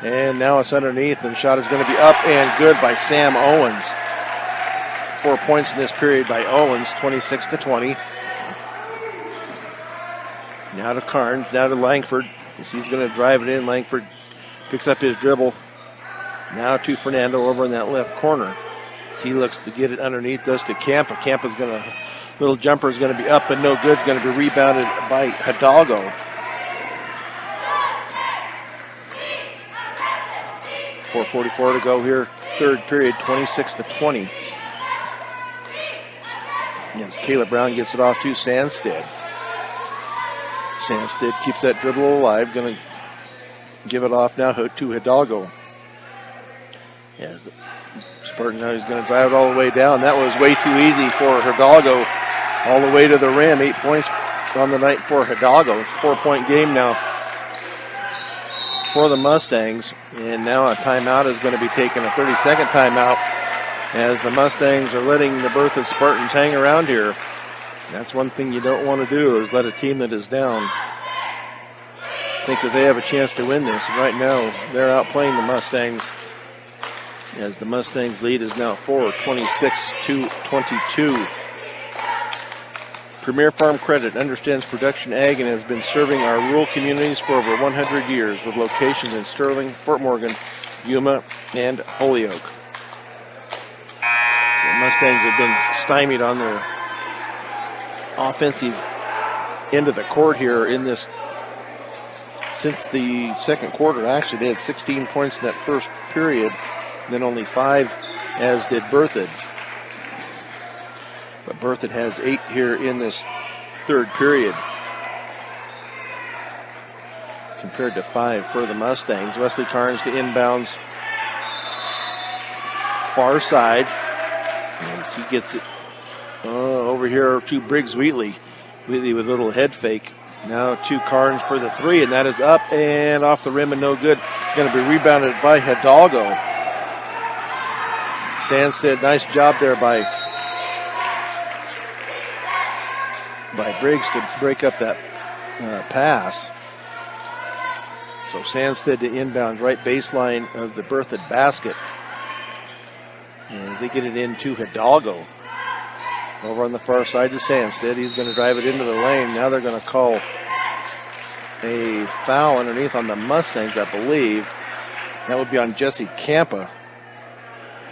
And now it's underneath, and the shot is going to be up and good by Sam Owens. 4 points in this period by Owens, 26-20. Now to Carnes, now to Langford. He's going to drive it in. Langford picks up his dribble. Now to Fernando over in that left corner. He looks to get it underneath, does to Campa. Campa's going to, little jumper is going to be up and no good, going to be rebounded by Hidalgo. .4:44 to go here, third period, 26-20. Yes, Caleb Brown gets it off to Sandstead. Sandstead keeps that dribble alive, going to give it off now to Hidalgo. Yes, Spartan now he's going to drive it all the way down. That was way too easy for Hidalgo. All the way to the rim. 8 points on the night for Hidalgo. It's a 4-point game now for the Mustangs. And now a timeout is going to be taken, a 30-second timeout, as the Mustangs are letting the Berthoud Spartans hang around here. That's one thing you don't want to do, is let a team that is down think that they have a chance to win this. And right now, they're outplaying the Mustangs, as the Mustangs lead is now 26-22. Premier Farm Credit understands production ag and has been serving our rural communities for over 100 years with locations in Sterling, Fort Morgan, Yuma, and Holyoke. So the Mustangs have been stymied on their offensive into the court here in this. Since the second quarter, actually, they had 16 points in that first period, then only 5, as did Berthoud. But Berthoud has 8 here in this third period, compared to 5 for the Mustangs. Wesley Carnes to inbounds, far side, as he gets it over here to Briggs Wheatley. Wheatley with a little head fake. Now to Carnes for the 3, and that is up and off the rim and no good. Going to be rebounded by Hidalgo. Sandstead, nice job there by Briggs to break up that pass. So Sandstead to inbound right baseline of the Berthoud basket. As they get it into Hidalgo. Over on the far side to Sandstead. He's going to drive it into the lane. Now they're going to call a foul underneath on the Mustangs, I believe. That would be on Jesse Campa,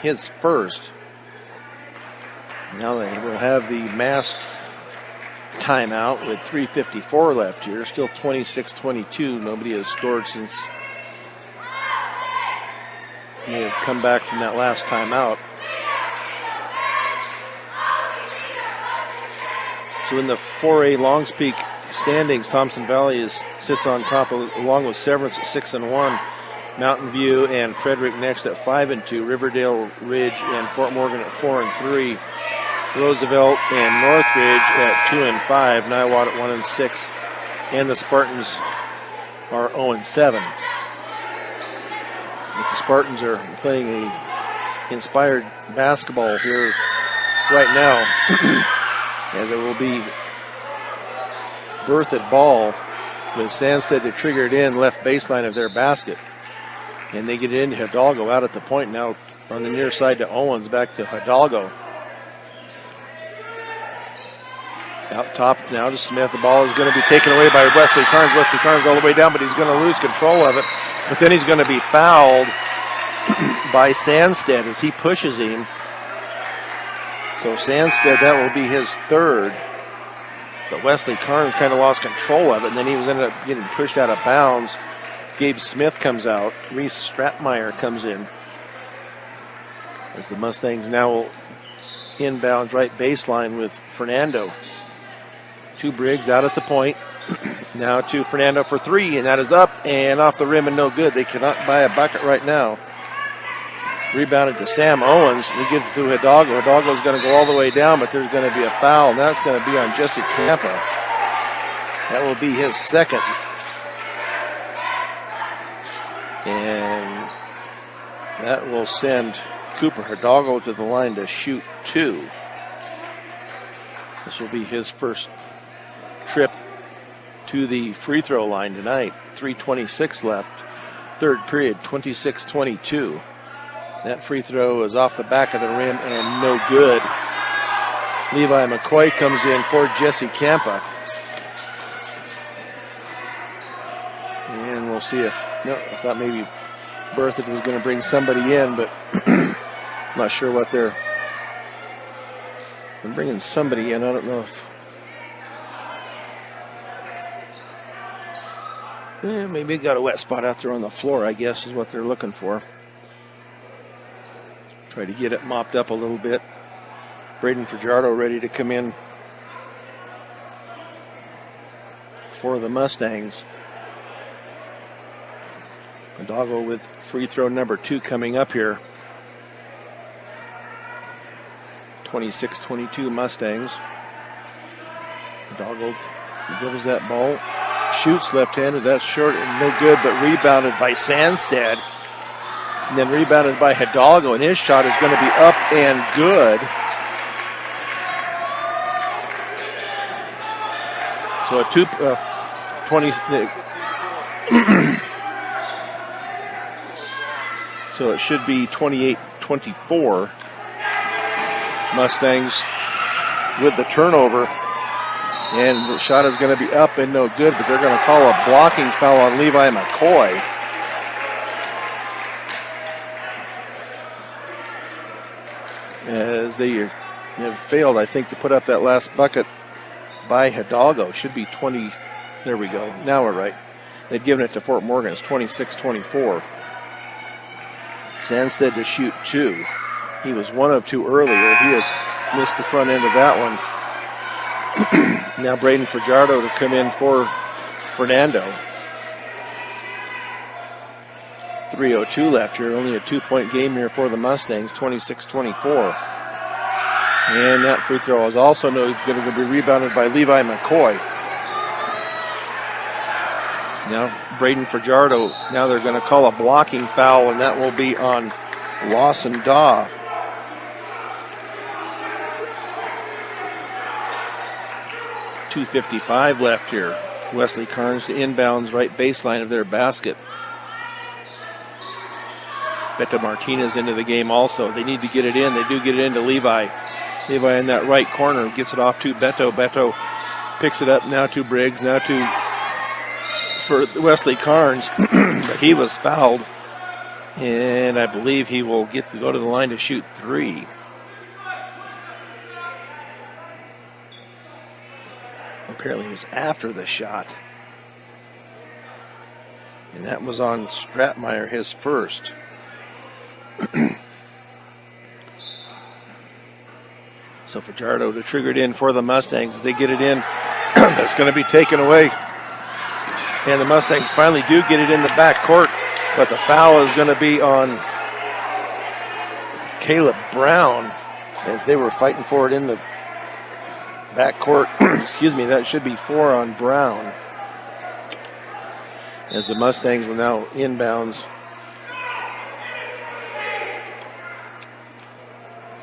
his first. Now they will have the mask timeout with 3:54 left here. Still 26-22. Nobody has scored since they have come back from that last timeout. So in the 4A Longspeak standings, Thompson Valley sits on top along with Severance at 6-1. Mountain View and Frederick next at 5-2. Riverdale Ridge and Fort Morgan at 4-3. Roosevelt and Northridge at 2-5. Niwot at 1-6. And the Spartans are 0-7. But the Spartans are playing a inspired basketball here right now. And there will be Berthoud ball with Sandstead to trigger it in left baseline of their basket. And they get it into Hidalgo out at the point now on the near side to Owens, back to Hidalgo. Out top now to Smith. The ball is going to be taken away by Wesley Carnes. Wesley Carnes all the way down, but he's going to lose control of it. But then he's going to be fouled by Sandstead as he pushes him. So Sandstead, that will be his third. But Wesley Carnes kind of lost control of it, and then he ended up getting pushed out of bounds. Gabe Smith comes out. Reese Stratmeyer comes in. As the Mustangs now will inbound right baseline with Fernando. To Briggs out at the point. Now to Fernando for 3, and that is up and off the rim and no good. They cannot buy a bucket right now. Rebounded to Sam Owens. He gets it to Hidalgo. Hidalgo's going to go all the way down, but there's going to be a foul, and that's going to be on Jesse Campa. That will be his second. And that will send Cooper Hidalgo to the line to shoot 2. This will be his first trip to the free throw line tonight. 3:26 left. Third period, 26-22. That free throw is off the back of the rim and no good. Levi McCoy comes in for Jesse Campa. And we'll see if, no, I thought maybe Berthoud was going to bring somebody in, but not sure what they're bringing somebody in. I don't know if, maybe they got a wet spot out there on the floor, I guess is what they're looking for. Try to get it mopped up a little bit. Braden Fajardo ready to come in for the Mustangs. Hidalgo with free throw number 2 coming up here. 26-22 Mustangs. Hidalgo dribbles that ball. Shoots left-handed. That's short and no good, but rebounded by Sandstead. And then rebounded by Hidalgo, and his shot is going to be up and good. So a 20. So it should be 28-24. Mustangs with the turnover. And the shot is going to be up and no good, but they're going to call a blocking foul on Levi McCoy. As they have failed, I think, to put up that last bucket by Hidalgo. Should be 20. There we go. Now we're right. They've given it to Fort Morgan. It's 26-24. Sandstead to shoot 2. He was 1 of 2 earlier. He has missed the front end of that one. Now Braden Fajardo to come in for Fernando. 3:02 left here. Only a 2-point game here for the Mustangs. 26-24. And that free throw is also going to be rebounded by Levi McCoy. Now Braden Fajardo, now they're going to call a blocking foul, and that will be on Lawson Daw. .255 left here. Wesley Carnes to inbounds right baseline of their basket. Beto Martinez into the game also. They need to get it in. They do get it into Levi. Levi in that right corner gets it off to Beto. Beto picks it up now to Briggs. Now for Wesley Carnes. But he was fouled. And I believe he will get to go to the line to shoot 3. Apparently it was after the shot. And that was on Stratmeyer, his first. So Fajardo to trigger it in for the Mustangs. They get it in. That's going to be taken away. And the Mustangs finally do get it in the back court. But the foul is going to be on Caleb Brown as they were fighting for it in the back court. Excuse me, that should be 4 on Brown. As the Mustangs will now inbounds.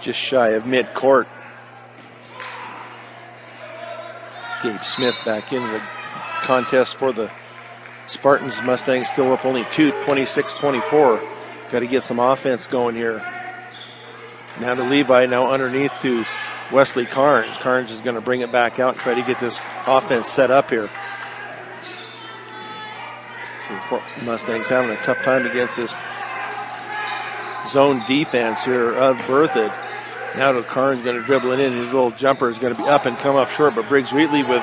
Just shy of mid-court. Gabe Smith back into the contest for the Spartans. Mustangs still up only 2, 26-24. Got to get some offense going here. Now to Levi, now underneath to Wesley Carnes. Carnes is going to bring it back out and try to get this offense set up here. So Mustangs having a tough time against this zone defense here of Berthoud. Now to Carnes, going to dribble it in. His little jumper is going to be up and come up short, but Briggs Wheatley with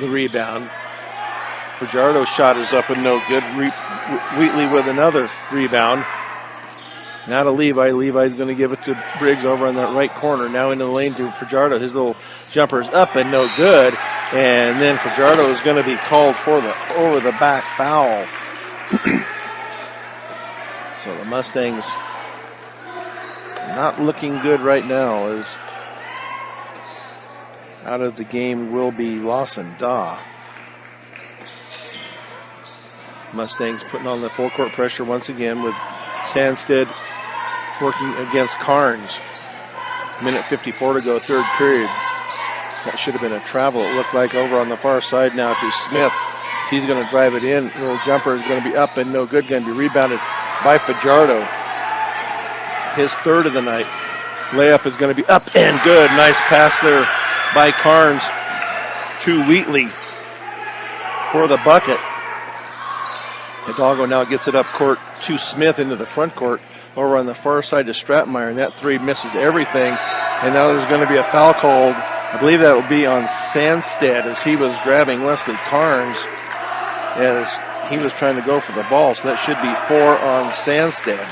the rebound. Fajardo's shot is up and no good. Wheatley with another rebound. Now to Levi. Levi's going to give it to Briggs over on that right corner. Now into the lane to Fajardo. His little jumper is up and no good. And then Fajardo is going to be called for the over the back foul. So the Mustangs not looking good right now, as out of the game will be Lawson Daw. Mustangs putting on the full court pressure once again with Sandstead working against Carnes. Minute 54 to go, third period. That should have been a travel, it looked like, over on the far side now to Smith. He's going to drive it in. Little jumper is going to be up and no good. Going to be rebounded by Fajardo. His third of the night. Layup is going to be up and good. Nice pass there by Carnes to Wheatley for the bucket. Hidalgo now gets it up court to Smith into the front court. Over on the far side to Stratmeyer, and that 3 misses everything. And now there's going to be a foul called. I believe that will be on Sandstead as he was grabbing Wesley Carnes as he was trying to go for the ball. So that should be 4 on Sandstead.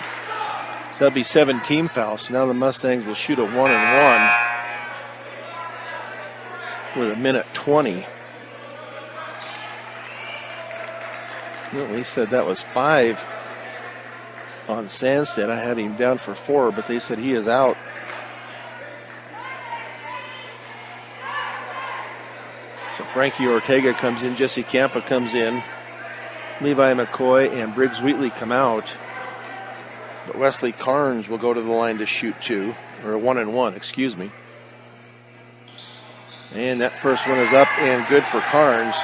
So that'll be 7 team fouls. So now the Mustangs will shoot a 1-and-1 with a minute 20. Well, they said that was 5 on Sandstead. I had him down for 4, but they said he is out. So Frankie Ortega comes in, Jesse Campa comes in, Levi McCoy and Briggs Wheatley come out. But Wesley Carnes will go to the line to shoot 2, or a 1-and-1, excuse me. And that first one is up and good for Carnes.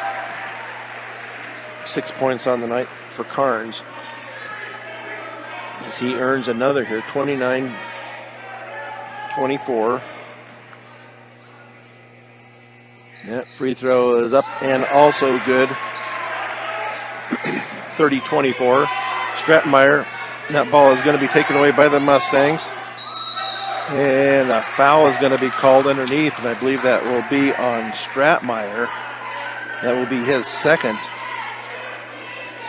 6 points on the night for Carnes, as he earns another here, 29-24. That free throw is up and also good. 30-24. Stratmeyer, that ball is going to be taken away by the Mustangs. And a foul is going to be called underneath, and I believe that will be on Stratmeyer. That will be his second.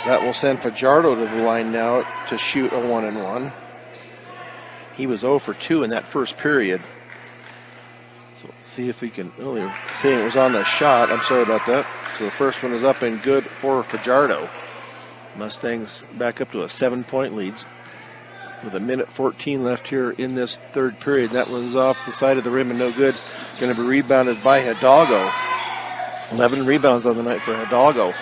So that will send Fajardo to the line now to shoot a 1-1. He was 0 for 2 in that first period. So see if we can, earlier saying it was on the shot. I'm sorry about that. So the first one is up and good for Fajardo. Mustangs back up to a 7-point lead with 1:14 left here in this third period. That was off the side of the rim and no good. Going to be rebounded by Hidalgo. 11 rebounds on the night for Hidalgo.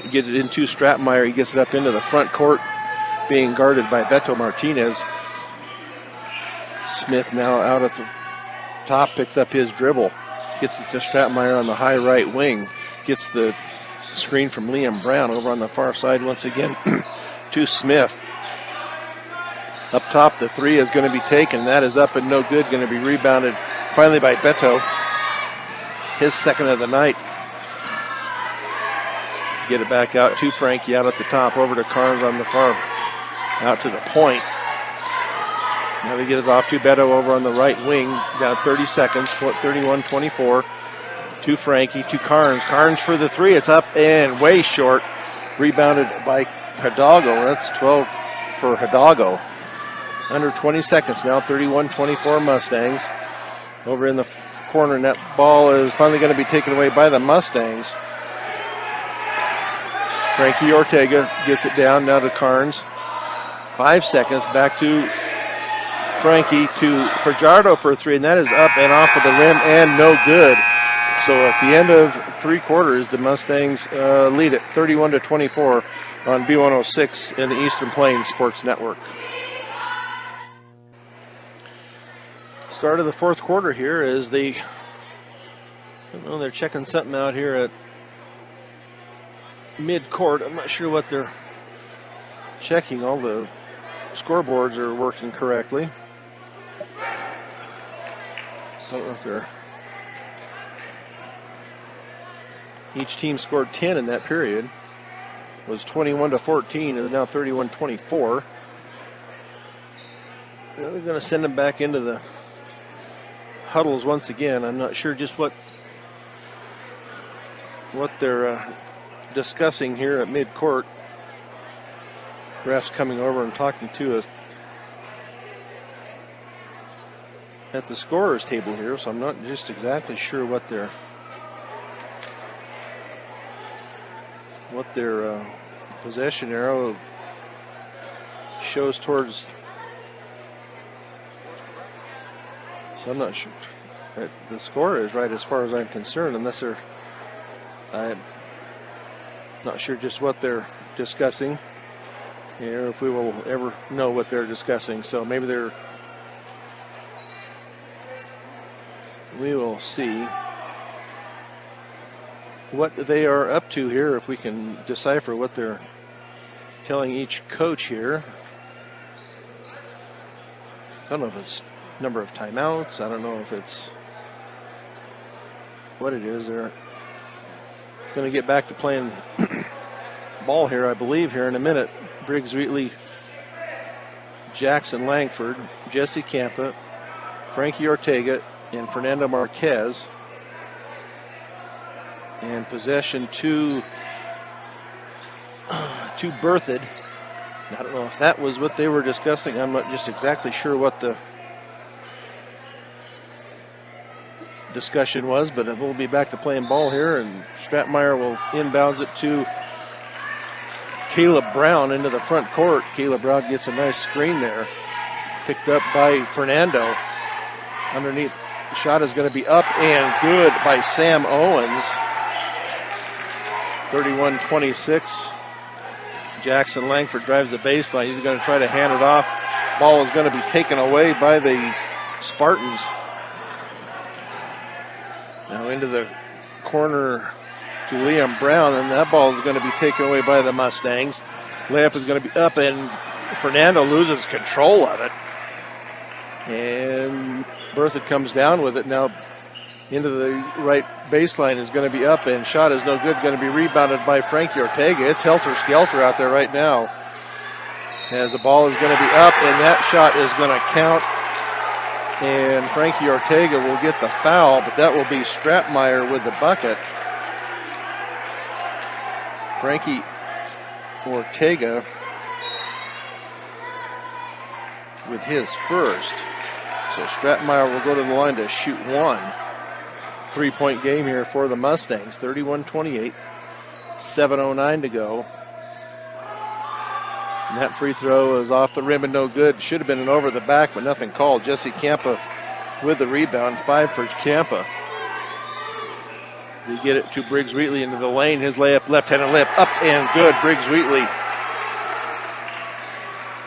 Get it into Stratmeyer. He gets it up into the front court, being guarded by Beto Martinez. Smith now out at the top, picks up his dribble. Gets it to Stratmeyer on the high right wing. Gets the screen from Liam Brown over on the far side once again to Smith. Up top, the three is going to be taken. That is up and no good. Going to be rebounded finally by Beto. His second of the night. Get it back out to Frankie out at the top. Over to Carnes on the far. Out to the point. Now they get it off to Beto over on the right wing. Down 30 seconds. 31-24. To Frankie. To Carnes. Carnes for the three. It's up and way short. Rebounded by Hidalgo. That's 12 for Hidalgo. Under 20 seconds now, 31-24 Mustangs. Over in the corner, and that ball is finally going to be taken away by the Mustangs. Frankie Ortega gets it down now to Carnes. 5 seconds, back to Frankie to Fajardo for a three, and that is up and off of the rim and no good. So at the end of three quarters, the Mustangs lead it 31-24 on B106 in the Eastern Plains Sports Network. Start of the fourth quarter here as they, I don't know, they're checking something out here at mid-court. I'm not sure what they're checking. All the scoreboards are working correctly. I don't know if they're... Each team scored 10 in that period. It was 21-14. It is now 31-24. They're going to send them back into the huddles once again. I'm not sure just what they're discussing here at mid-court. Refs coming over and talking to us at the scorer's table here, so I'm not just exactly sure what their possession arrow shows towards. So I'm not sure the score is right as far as I'm concerned, unless I'm not sure just what they're discussing here, if we will ever know what they're discussing. So maybe we will see what they are up to here, if we can decipher what they're telling each coach here. I don't know if it's number of timeouts. I don't know if it's what it is. They're going to get back to playing ball here, I believe, here in a minute. Briggs Wheatley, Jackson Langford, Jesse Campa, Frankie Ortega, and Fernando Marquez. And possession to Berthoud. I don't know if that was what they were discussing. I'm not just exactly sure what the discussion was, but we'll be back to playing ball here, and Stratmeyer will inbounds it to Caleb Brown into the front court. Caleb Brown gets a nice screen there, picked up by Fernando. Underneath, the shot is going to be up and good by Sam Owens. 31-26. Jackson Langford drives the baseline. He's going to try to hand it off. Ball is going to be taken away by the Spartans. Now into the corner to Liam Brown, and that ball is going to be taken away by the Mustangs. Layup is going to be up, and Fernando loses control of it. And Berthoud comes down with it. Now into the right baseline is going to be up, and shot is no good. Going to be rebounded by Frankie Ortega. It's helter-skelter out there right now, as the ball is going to be up, and that shot is going to count And Frankie Ortega will get the foul, but that will be Stratmeyer with the bucket. Frankie Ortega with his first. So Stratmeyer will go to the line to shoot one. 3-point game here for the Mustangs. 31-28. 7:09 to go. And that free throw is off the rim and no good. Should have been an over the back, but nothing called. Jesse Campa with the rebound. 5 for Campa. They get it to Briggs Wheatley into the lane. His layup, left-handed layup, up and good. Briggs Wheatley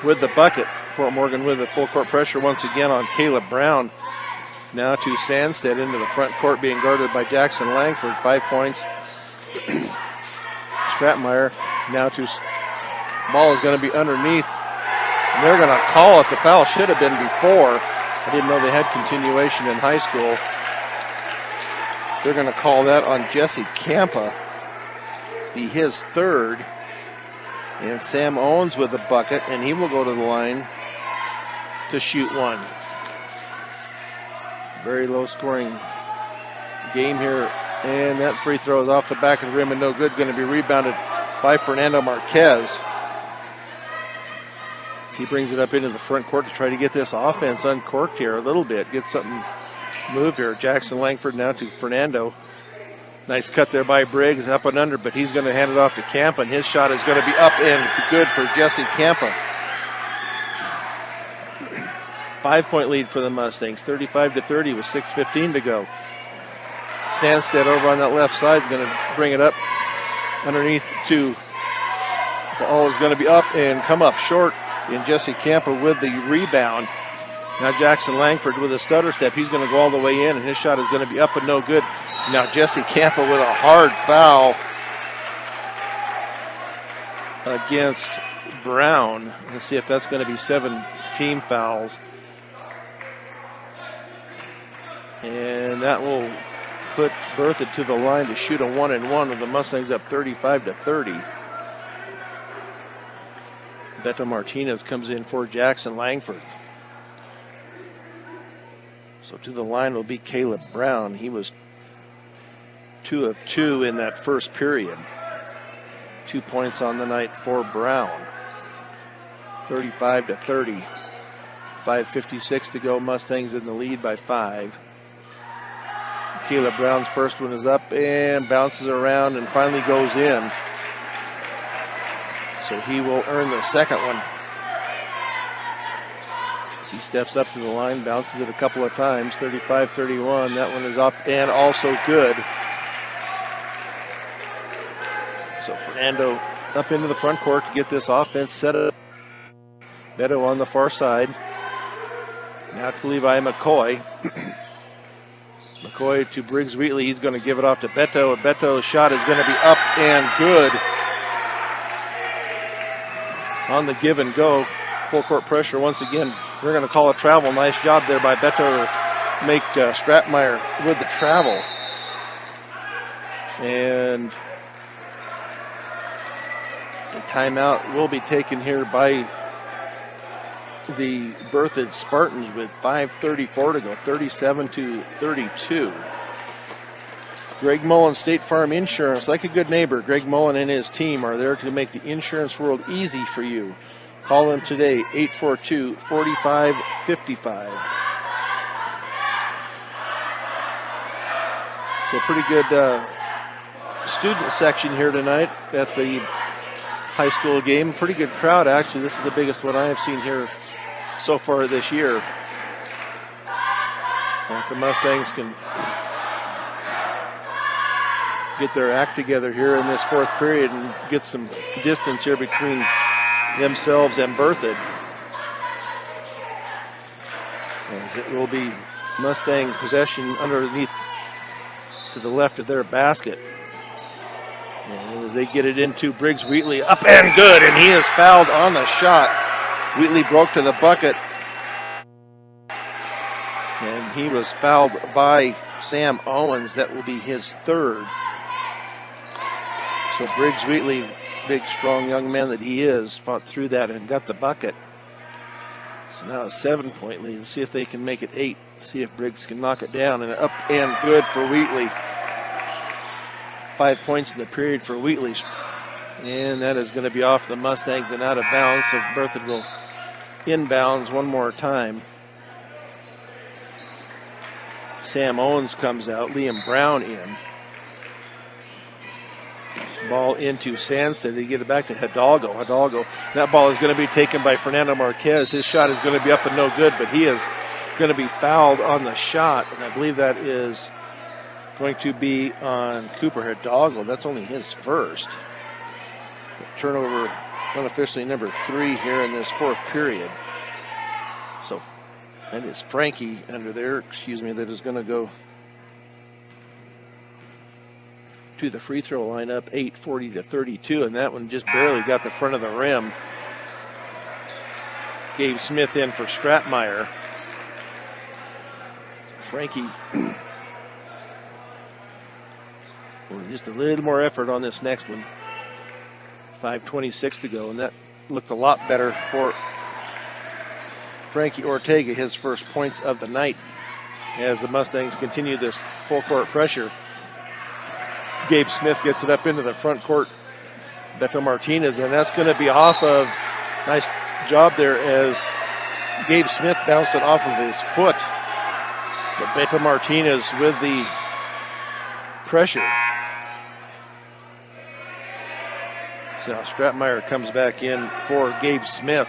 with the bucket. Fort Morgan with the full court pressure once again on Caleb Brown. Now to Sandstead into the front court, being guarded by Jackson Langford. 5 points. Stratmeyer now to, ball is going to be underneath. And they're going to call it. The foul should have been before. I didn't know they had continuation in high school. They're going to call that on Jesse Campa. Be his third. And Sam Owens with the bucket, and he will go to the line to shoot one. Very low scoring game here. And that free throw is off the back of the rim and no good. Going to be rebounded by Fernando Marquez. He brings it up into the front court to try to get this offense uncorked here a little bit. Get something moved here. Jackson Langford now to Fernando. Nice cut there by Briggs, up and under, but he's going to hand it off to Campa, and his shot is going to be up and good for Jesse Campa. 5-point lead for the Mustangs, 35-30 with 6:15 to go. Sandstead over on that left side, going to bring it up underneath to, the ball is going to be up and come up short, and Jesse Campa with the rebound. Now Jackson Langford with a stutter step. He's going to go all the way in, and his shot is going to be up and no good. Now Jesse Campa with a hard foul against Brown. Let's see if that's going to be 7 team fouls. And that will put Berthoud to the line to shoot a 1-and-1 with the Mustangs up 35-30. Beto Martinez comes in for Jackson Langford. So to the line will be Caleb Brown. He was 2 of 2 in that first period. 2 points on the night for Brown. 35-30. 5:56 to go. Mustangs in the lead by 5. Caleb Brown's first one is up and bounces around and finally goes in. So he will earn the second one. As he steps up to the line, bounces it a couple of times. 35-31. That one is up and also good. So Fernando up into the front court to get this offense set up. Beto on the far side. Now to Levi McCoy. McCoy to Briggs Wheatley. He's going to give it off to Beto. And Beto's shot is going to be up and good. On the give and go. Full court pressure once again. We're going to call a travel. Nice job there by Beto to make Stratmeyer with the travel. And a timeout will be taken here by the Berthoud Spartans with 5:34 to go, 37-32. Greg Mullen, State Farm Insurance. Like a good neighbor, Greg Mullen and his team are there to make the insurance world easy for you. Call them today, 842-4555. So pretty good student section here tonight at the high school game. Pretty good crowd, actually. This is the biggest one I have seen here so far this year. And if the Mustangs can get their act together here in this fourth period and get some distance here between themselves and Berthoud, as it will be Mustang possession underneath to the left of their basket. And they get it into Briggs Wheatley, up and good, and he is fouled on the shot. Wheatley broke to the bucket, and he was fouled by Sam Owens. That will be his third. So Briggs Wheatley, big, strong young man that he is, fought through that and got the bucket. So now a 7-point lead. Let's see if they can make it 8. See if Briggs can knock it down. And up and good for Wheatley. 5 points in the period for Wheatley. And that is going to be off the Mustangs and out of bounds. So Berthoud will inbounds one more time. Sam Owens comes out. Liam Brown in. Ball into Sandstead. They get it back to Hidalgo. Hidalgo. That ball is going to be taken by Fernando Marquez. His shot is going to be up and no good, but he is going to be fouled on the shot. And I believe that is going to be on Cooper Hidalgo. That's only his first. Turnover unofficially number 3 here in this fourth period. So that is Frankie under there, that is going to go to the free throw line up 8-40-32, and that one just barely got the front of the rim. Gabe Smith in for Stratmeyer. So Frankie, just a little more effort on this next one. 5:26 to go, and that looked a lot better for Frankie Ortega, his first points of the night, as the Mustangs continue this full court pressure. Gabe Smith gets it up into the front court. Beto Martinez, and that's going to be off of, nice job there as Gabe Smith bounced it off of his foot. But Beto Martinez with the pressure. So now Stratmeyer comes back in for Gabe Smith.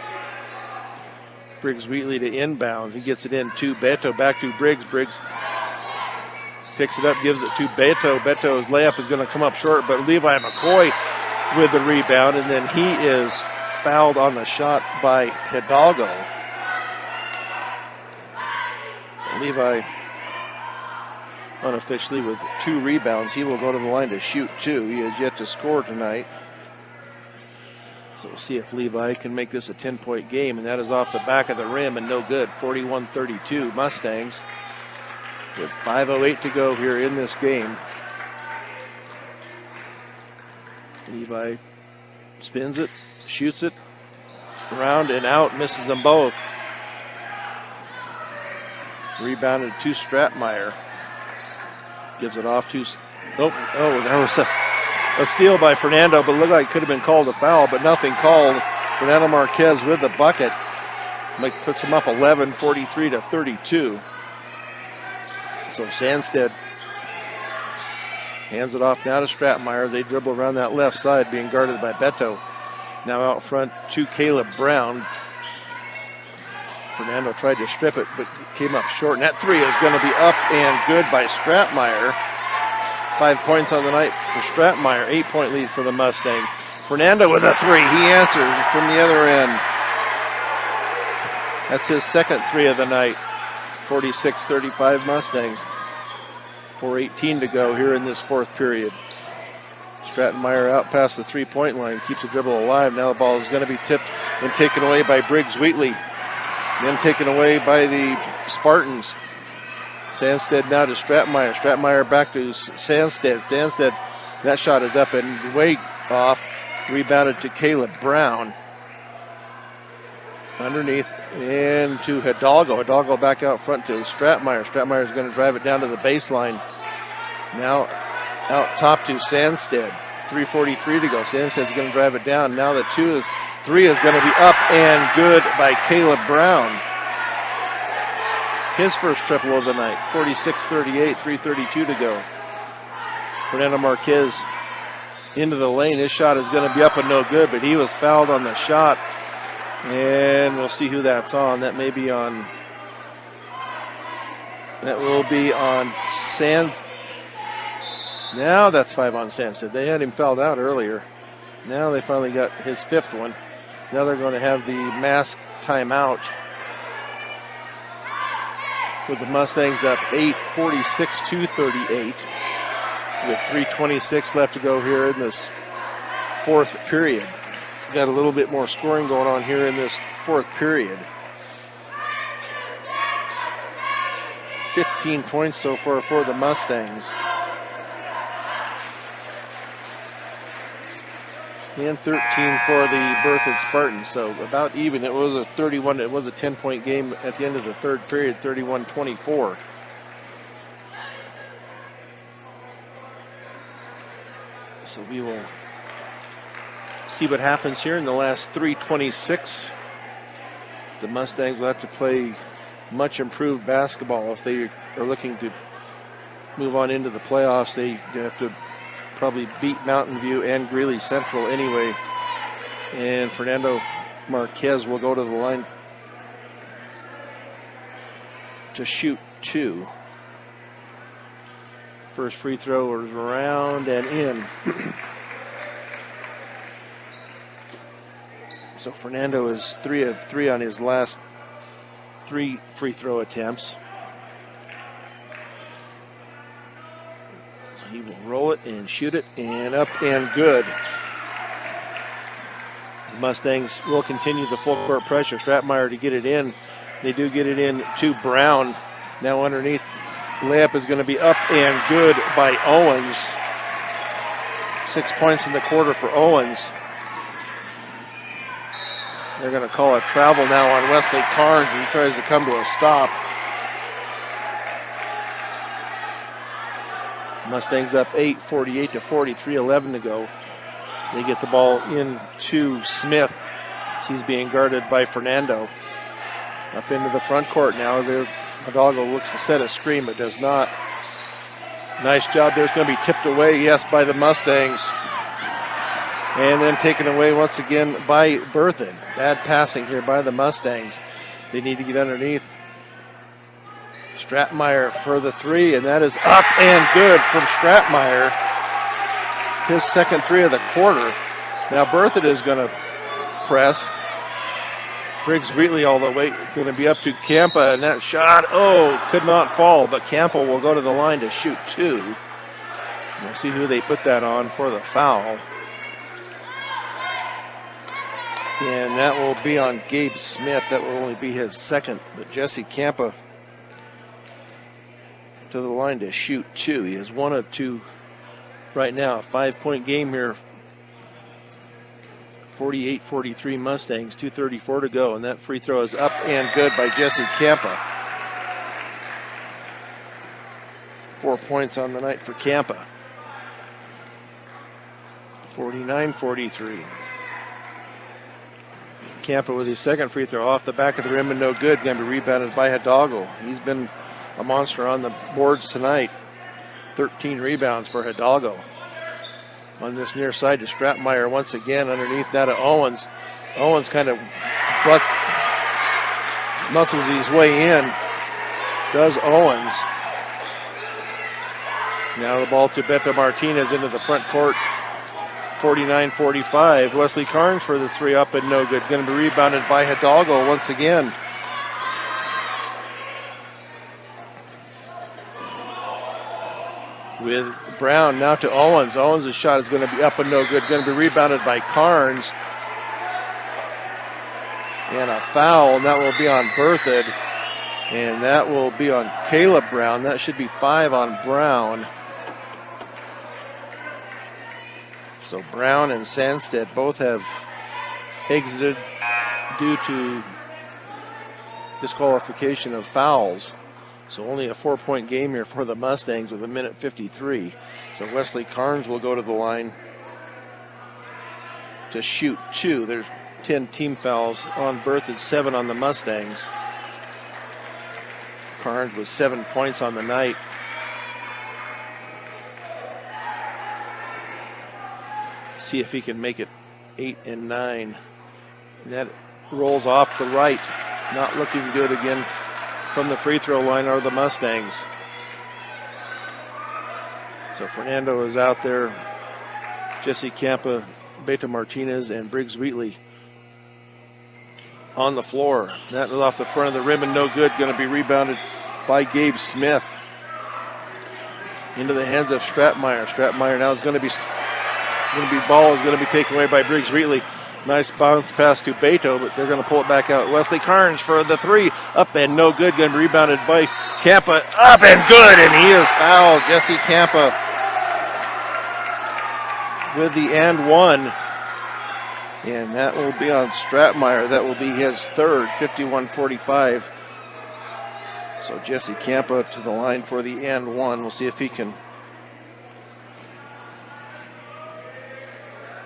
Briggs Wheatley to inbound. He gets it in to Beto, back to Briggs. Briggs picks it up, gives it to Beto. Beto's layup is going to come up short, but Levi McCoy with the rebound, and then he is fouled on the shot by Hidalgo. Levi unofficially with 2 rebounds. He will go to the line to shoot 2. He has yet to score tonight. So we'll see if Levi can make this a 10-point game, and that is off the back of the rim and no good. 41-32 Mustangs with 5:08 to go here in this game. Levi spins it, shoots it, around and out, misses them both. Rebounded to Stratmeyer. Gives it off to, there was a steal by Fernando, but it looked like it could have been called a foul, but nothing called. Fernando Marquez with the bucket. Puts them up 11, 43-32. So Sandstead hands it off now to Stratmeyer. They dribble around that left side, being guarded by Beto. Now out front to Caleb Brown. Fernando tried to strip it, but came up short. And that 3 is going to be up and good by Stratmeyer. 5 points on the night for Stratmeyer. 8-point lead for the Mustangs. Fernando with a 3. He answers from the other end. That's his second 3 of the night. 46-35 Mustangs. 4:18 to go here in this fourth period. Stratmeyer out past the 3-point line. Keeps the dribble alive. Now the ball is going to be tipped and taken away by Briggs Wheatley. Then taken away by the Spartans. Sandstead now to Stratmeyer. Stratmeyer back to Sandstead. Sandstead, that shot is up and way off. Rebounded to Caleb Brown. Underneath and to Hidalgo. Hidalgo back out front to Stratmeyer. Stratmeyer is going to drive it down to the baseline. Now out top to Sandstead. 3:43 to go. Sandstead's going to drive it down. Now the 3 is going to be up and good by Caleb Brown. His first triple of the night. 46-38, 3:32 to go. Fernando Marquez into the lane. His shot is going to be up and no good, but he was fouled on the shot. And we'll see who that's on. That will be on Sand. Now that's 5 on Sandstead. They had him fouled out earlier. Now they finally got his 5th one. So now they're going to have the mask timeout. With the Mustangs up 8, 46-38. With 3:26 left to go here in this fourth period. Got a little bit more scoring going on here in this fourth period. 15 points so far for the Mustangs. and 13 for the Berthoud Spartans. So about even. It was a 10-point game at the end of the third period, 31-24. So we will see what happens here in the last 3:26. The Mustangs will have to play much improved basketball if they are looking to move on into the playoffs. They have to probably beat Mountain View and Greeley Central anyway. And Fernando Marquez will go to the line to shoot 2. First free throw is around and in. So Fernando is 3 of 3 on his last 3 free throw attempts. So he will roll it and shoot it, and up and good. The Mustangs will continue the full court pressure. Stratmeyer to get it in. They do get it in to Brown. Now underneath. Layup is going to be up and good by Owens. 6 points in the quarter for Owens. They're going to call a travel now on Wesley Carnes as he tries to come to a stop. Mustangs up 8, 48-40, 11 to go. They get the ball in to Smith. He's being guarded by Fernando. Up into the front court now. Hidalgo looks to set a screen but does not. Nice job there. It's going to be tipped away, yes, by the Mustangs. And then taken away once again by Berthoud. Bad passing here by the Mustangs. They need to get underneath. Stratmeyer for the 3, and that is up and good from Stratmeyer. His second 3 of the quarter. Now Berthoud is going to press. Briggs Wheatley all the way, going to be up to Campa, and that shot, could not fall, but Campa will go to the line to shoot 2. We'll see who they put that on for the foul. And that will be on Gabe Smith. That will only be his second, but Jesse Campa to the line to shoot 2. He is 1 of 2 right now. A 5-point game here. 48-43 Mustangs, 2:34 to go, and that free throw is up and good by Jesse Campa. 4 points on the night for Campa. 49-43. Campa with his second free throw off the back of the rim and no good. Going to be rebounded by Hidalgo. He's been a monster on the boards tonight. 13 rebounds for Hidalgo. On this near side to Stratmeyer once again underneath that of Owens. Owens kind of muscles his way in. Does Owens. Now the ball to Beto Martinez into the front court. 49-45. Wesley Carnes for the 3 up and no good. Going to be rebounded by Hidalgo once again. With Brown now to Owens. Owens' shot is going to be up and no good. Going to be rebounded by Carnes. And a foul, and that will be on Berthoud. And that will be on Caleb Brown. That should be 5 on Brown. So Brown and Sandstedt both have exited due to disqualification of fouls. So only a 4-point game here for the Mustangs with 1:53. So Wesley Carnes will go to the line to shoot 2. There's 10 team fouls on Berthoud, 7 on the Mustangs. Carnes with 7 points on the night. See if he can make it 8 and 9. And that rolls off the right. Not looking good again from the free throw line are the Mustangs. So Fernando is out there. Jesse Campa, Beto Martinez, and Briggs Wheatley on the floor. That was off the front of the rim and no good. Going to be rebounded by Gabe Smith. Into the hands of Stratmeyer. Stratmeyer now is going to be ball is going to be taken away by Briggs Wheatley. Nice bounce pass to Beto, but they're going to pull it back out. Wesley Carnes for the 3. Up and no good. Going to be rebounded by Campa. Up and good, and he is fouled. Jesse Campa with the and 1. And that will be on Stratmeyer. That will be his third, 51-45. So Jesse Campa to the line for the and one. We'll see if he can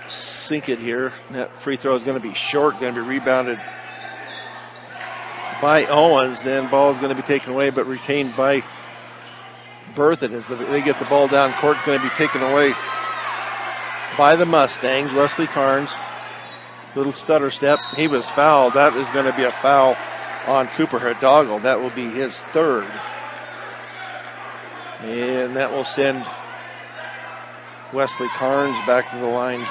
sink it here. That free throw is going to be short, going to be rebounded by Owens. Then ball is going to be taken away, but retained by Berthoud. As they get the ball down court, it's going to be taken away by the Mustangs. Wesley Carnes, little stutter step. He was fouled. That is going to be a foul on Cooper Hidalgo. That will be his third. And that will send Wesley Carnes back to the line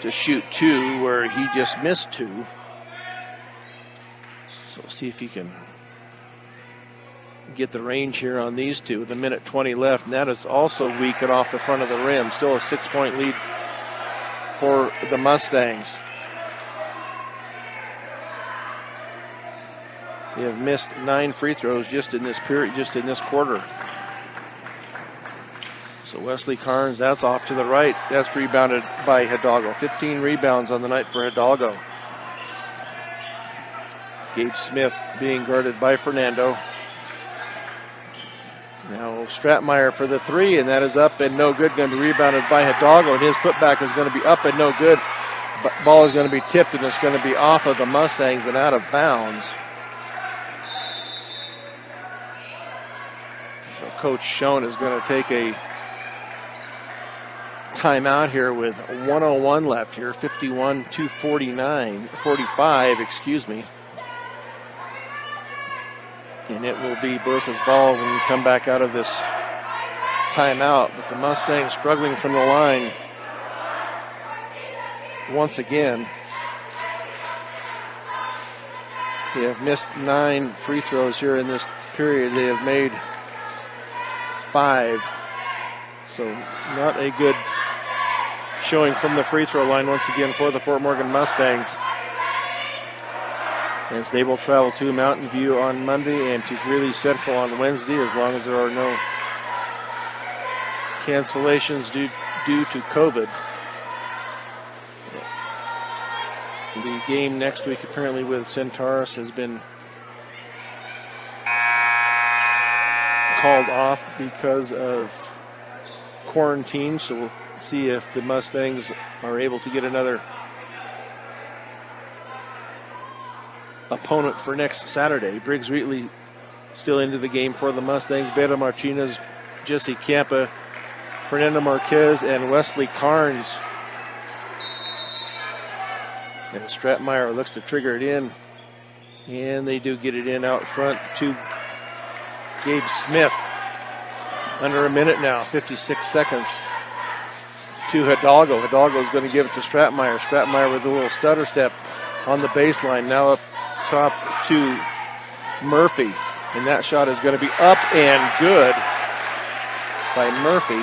to shoot two, where he just missed two. So we'll see if he can get the range here on these two with a minute 20 left. And that is also weak and off the front of the rim. Still a 6-point lead for the Mustangs. They have missed 9 free throws just in this period, just in this quarter. So Wesley Carnes, that's off to the right. That's rebounded by Hidalgo. 15 rebounds on the night for Hidalgo. Gabe Smith being guarded by Fernando. Now Stratmeyer for the three, and that is up and no good. Going to be rebounded by Hidalgo, and his putback is going to be up and no good. Ball is going to be tipped, and it's going to be off of the Mustangs and out of bounds. So Coach Schoen is going to take a timeout here with 1:01 left here, 51-45, excuse me. And it will be Berthoud's ball when we come back out of this timeout. But the Mustangs struggling from the line once again. They have missed 9 free throws here in this period. They have made 5. So not a good showing from the free throw line once again for the Fort Morgan Mustangs, as they will travel to Mountain View on Monday and to Greeley Central on Wednesday, as long as there are no cancellations due to COVID. The game next week, apparently with Centaurus, has been called off because of quarantine, so we'll see if the Mustangs are able to get another opponent for next Saturday. Briggs Wheatley still into the game for the Mustangs. Beto Martinez, Jesse Campa, Fernando Marquez, and Wesley Carnes. And Stratmeyer looks to trigger it in, and they do get it in out front to Gabe Smith. Under a minute now, 56 seconds to Hidalgo. Hidalgo is going to give it to Stratmeyer. Stratmeyer with a little stutter step on the baseline. Now up top to Murphy. And that shot is going to be up and good by Murphy.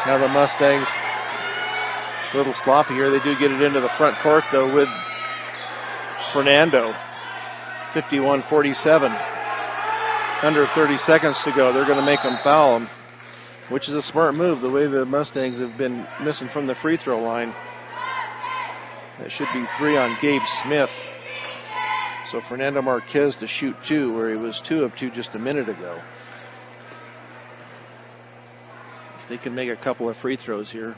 Now the Mustangs a little sloppy here. They do get it into the front court though with Fernando. 51-47. Under 30 seconds to go. They're going to make them foul him, which is a smart move, the way the Mustangs have been missing from the free throw line. That should be 3 on Gabe Smith. So Fernando Marquez to shoot 2, where he was 2 of 2 just a minute ago. If they can make a couple of free throws here.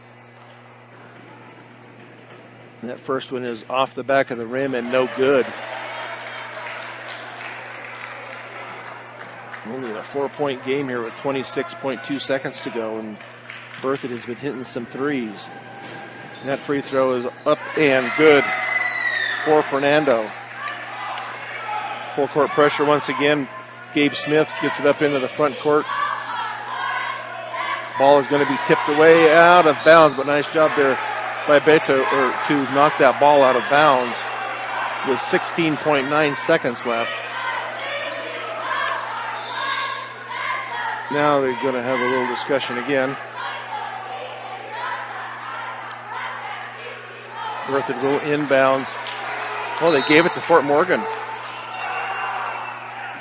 And that first one is off the back of the rim and no good. Only a 4-point game here with 26.2 seconds to go, and Berthoud has been hitting some threes. And that free throw is up and good for Fernando. Full court pressure once again. Gabe Smith gets it up into the front court. Ball is going to be tipped away out of bounds, but nice job there by Berthoud to knock that ball out of bounds with 16.9 seconds left. Now they're going to have a little discussion again. Berthoud will inbound. Oh, they gave it to Fort Morgan.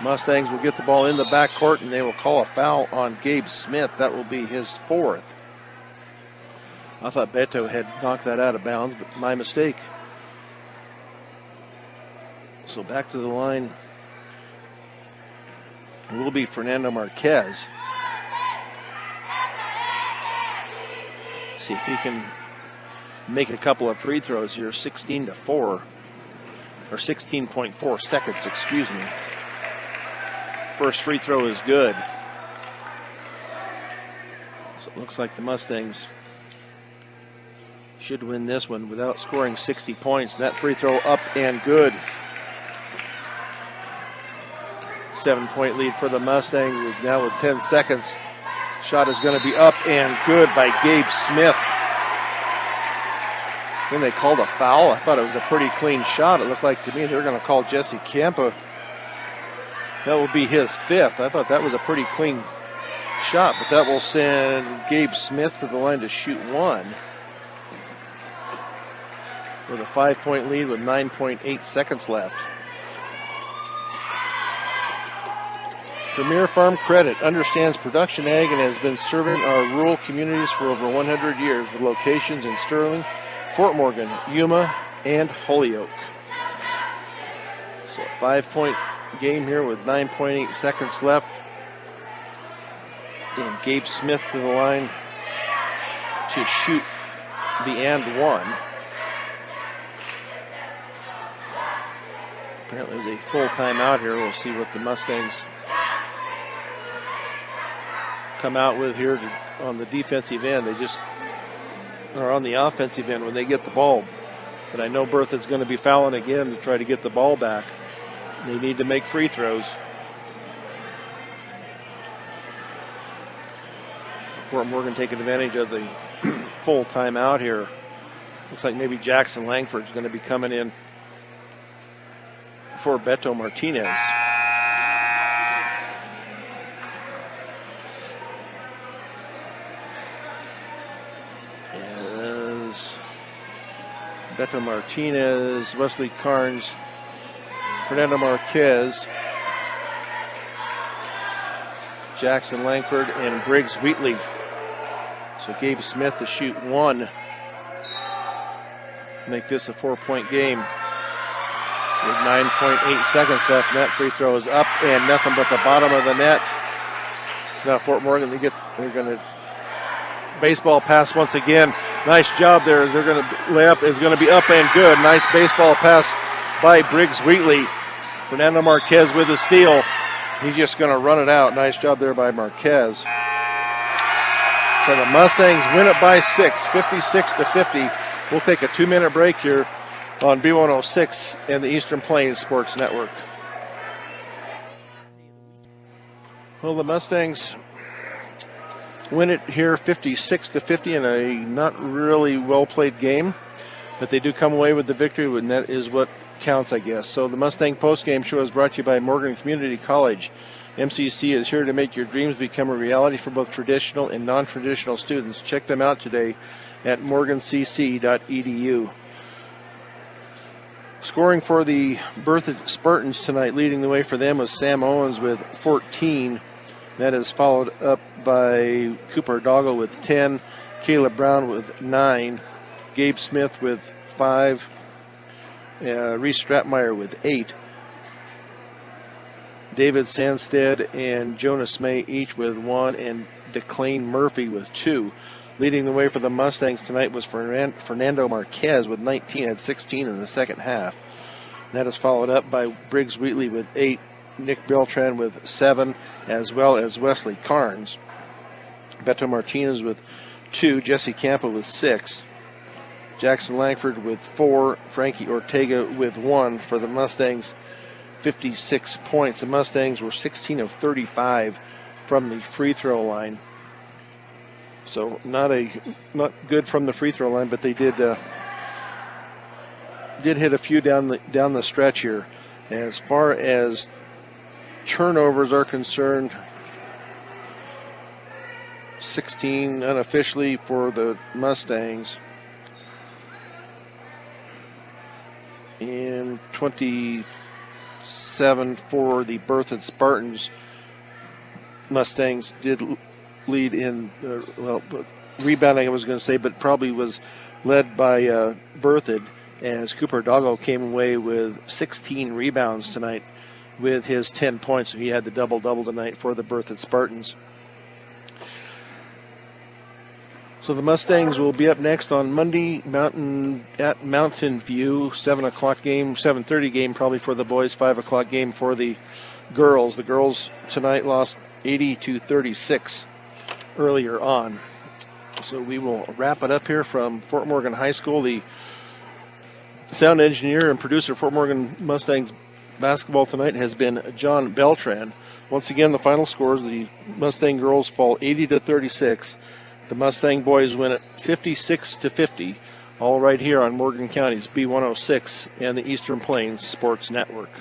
Mustangs will get the ball in the backcourt, and they will call a foul on Gabe Smith. That will be his 4th. I thought Berthoud had knocked that out of bounds, but my mistake. So back to the line will be Fernando Marquez. See if he can make a couple of free throws here. 16-4, or 16.4 seconds, excuse me. First free throw is good. So it looks like the Mustangs should win this one without scoring 60 points. That free throw up and good. 7-point lead for the Mustangs now with 10 seconds. Shot is going to be up and good by Gabe Smith. Then they called a foul. I thought it was a pretty clean shot. It looked like to me they were going to call Jesse Campa. That will be his 5th. I thought that was a pretty clean shot, but that will send Gabe Smith to the line to shoot one. With a 5-point lead with 9.8 seconds left. Premier Farm Credit understands production ag and has been serving our rural communities for over 100 years with locations in Sterling, Fort Morgan, Yuma, and Holyoke. So a 5-point game here with 9.8 seconds left. And Gabe Smith to the line to shoot the and one. Apparently there's a full timeout here. We'll see what the Mustangs come out with here on the defensive end. They just are on the offensive end when they get the ball. But I know Berthoud's going to be fouling again to try to get the ball back. They need to make free throws. Fort Morgan taking advantage of the full timeout here. Looks like maybe Jackson Langford's going to be coming in for Beto Martinez. As Beto Martinez, Wesley Carnes, Fernando Marquez, Jackson Langford, and Briggs Wheatley. So Gabe Smith to shoot one. Make this a 4-point game. With 9.8 seconds left, net free throw is up and nothing but the bottom of the net. So now Fort Morgan, they're going to baseball pass once again. Nice job there. They're going to lay up. Is going to be up and good. Nice baseball pass by Briggs Wheatley. Fernando Marquez with the steal. He's just going to run it out. Nice job there by Marquez. So the Mustangs win it by 6, 56-50. We'll take a 2-minute break here on B106 and the Eastern Plains Sports Network. Well, the Mustangs win it here 56-50 in a not really well-played game, but they do come away with the victory, and that is what counts, I guess. So the Mustang postgame show is brought to you by Morgan Community College. MCC is here to make your dreams become a reality for both traditional and non-traditional students. Check them out today at morgancc.edu. Scoring for the Berthoud Spartans tonight, leading the way for them was Sam Owens with 14. That is followed up by Cooper Doggle with 10, Caleb Brown with 9, Gabe Smith with 5, Reese Stratmeyer with 8, David Sandstead and Jonas May each with 1, and DeClane Murphy with 2. Leading the way for the Mustangs tonight was Fernando Marquez with 19, had 16 in the second half. That is followed up by Briggs Wheatley with 8, Nick Beltran with 7, as well as Wesley Carnes. Beto Martinez with 2, Jesse Campa with 6, Jackson Langford with 4, Frankie Ortega with 1 for the Mustangs. 56 points. The Mustangs were 16 of 35 from the free throw line. So not good from the free throw line, but they did hit a few down the stretch here. As far as turnovers are concerned, 16 unofficially for the Mustangs, and 27 for the Berthoud Spartans. Mustangs did lead in, rebounding, I was going to say, but probably was led by Berthoud, as Cooper Doggo came away with 16 rebounds tonight with his 10 points. So he had the double-double tonight for the Berthoud Spartans. So the Mustangs will be up next on Monday at Mountain View, 7 o'clock game, 7:30 game probably for the boys, 5 o'clock game for the girls. The girls tonight lost 80-36 earlier on. So we will wrap it up here from Fort Morgan High School. The sound engineer and producer of Fort Morgan Mustangs basketball tonight has been John Beltran. Once again, the final scores: the Mustang girls fall 80-36. The Mustang boys win it 56-50, all right here on Morgan County's B106 and the Eastern Plains Sports Network.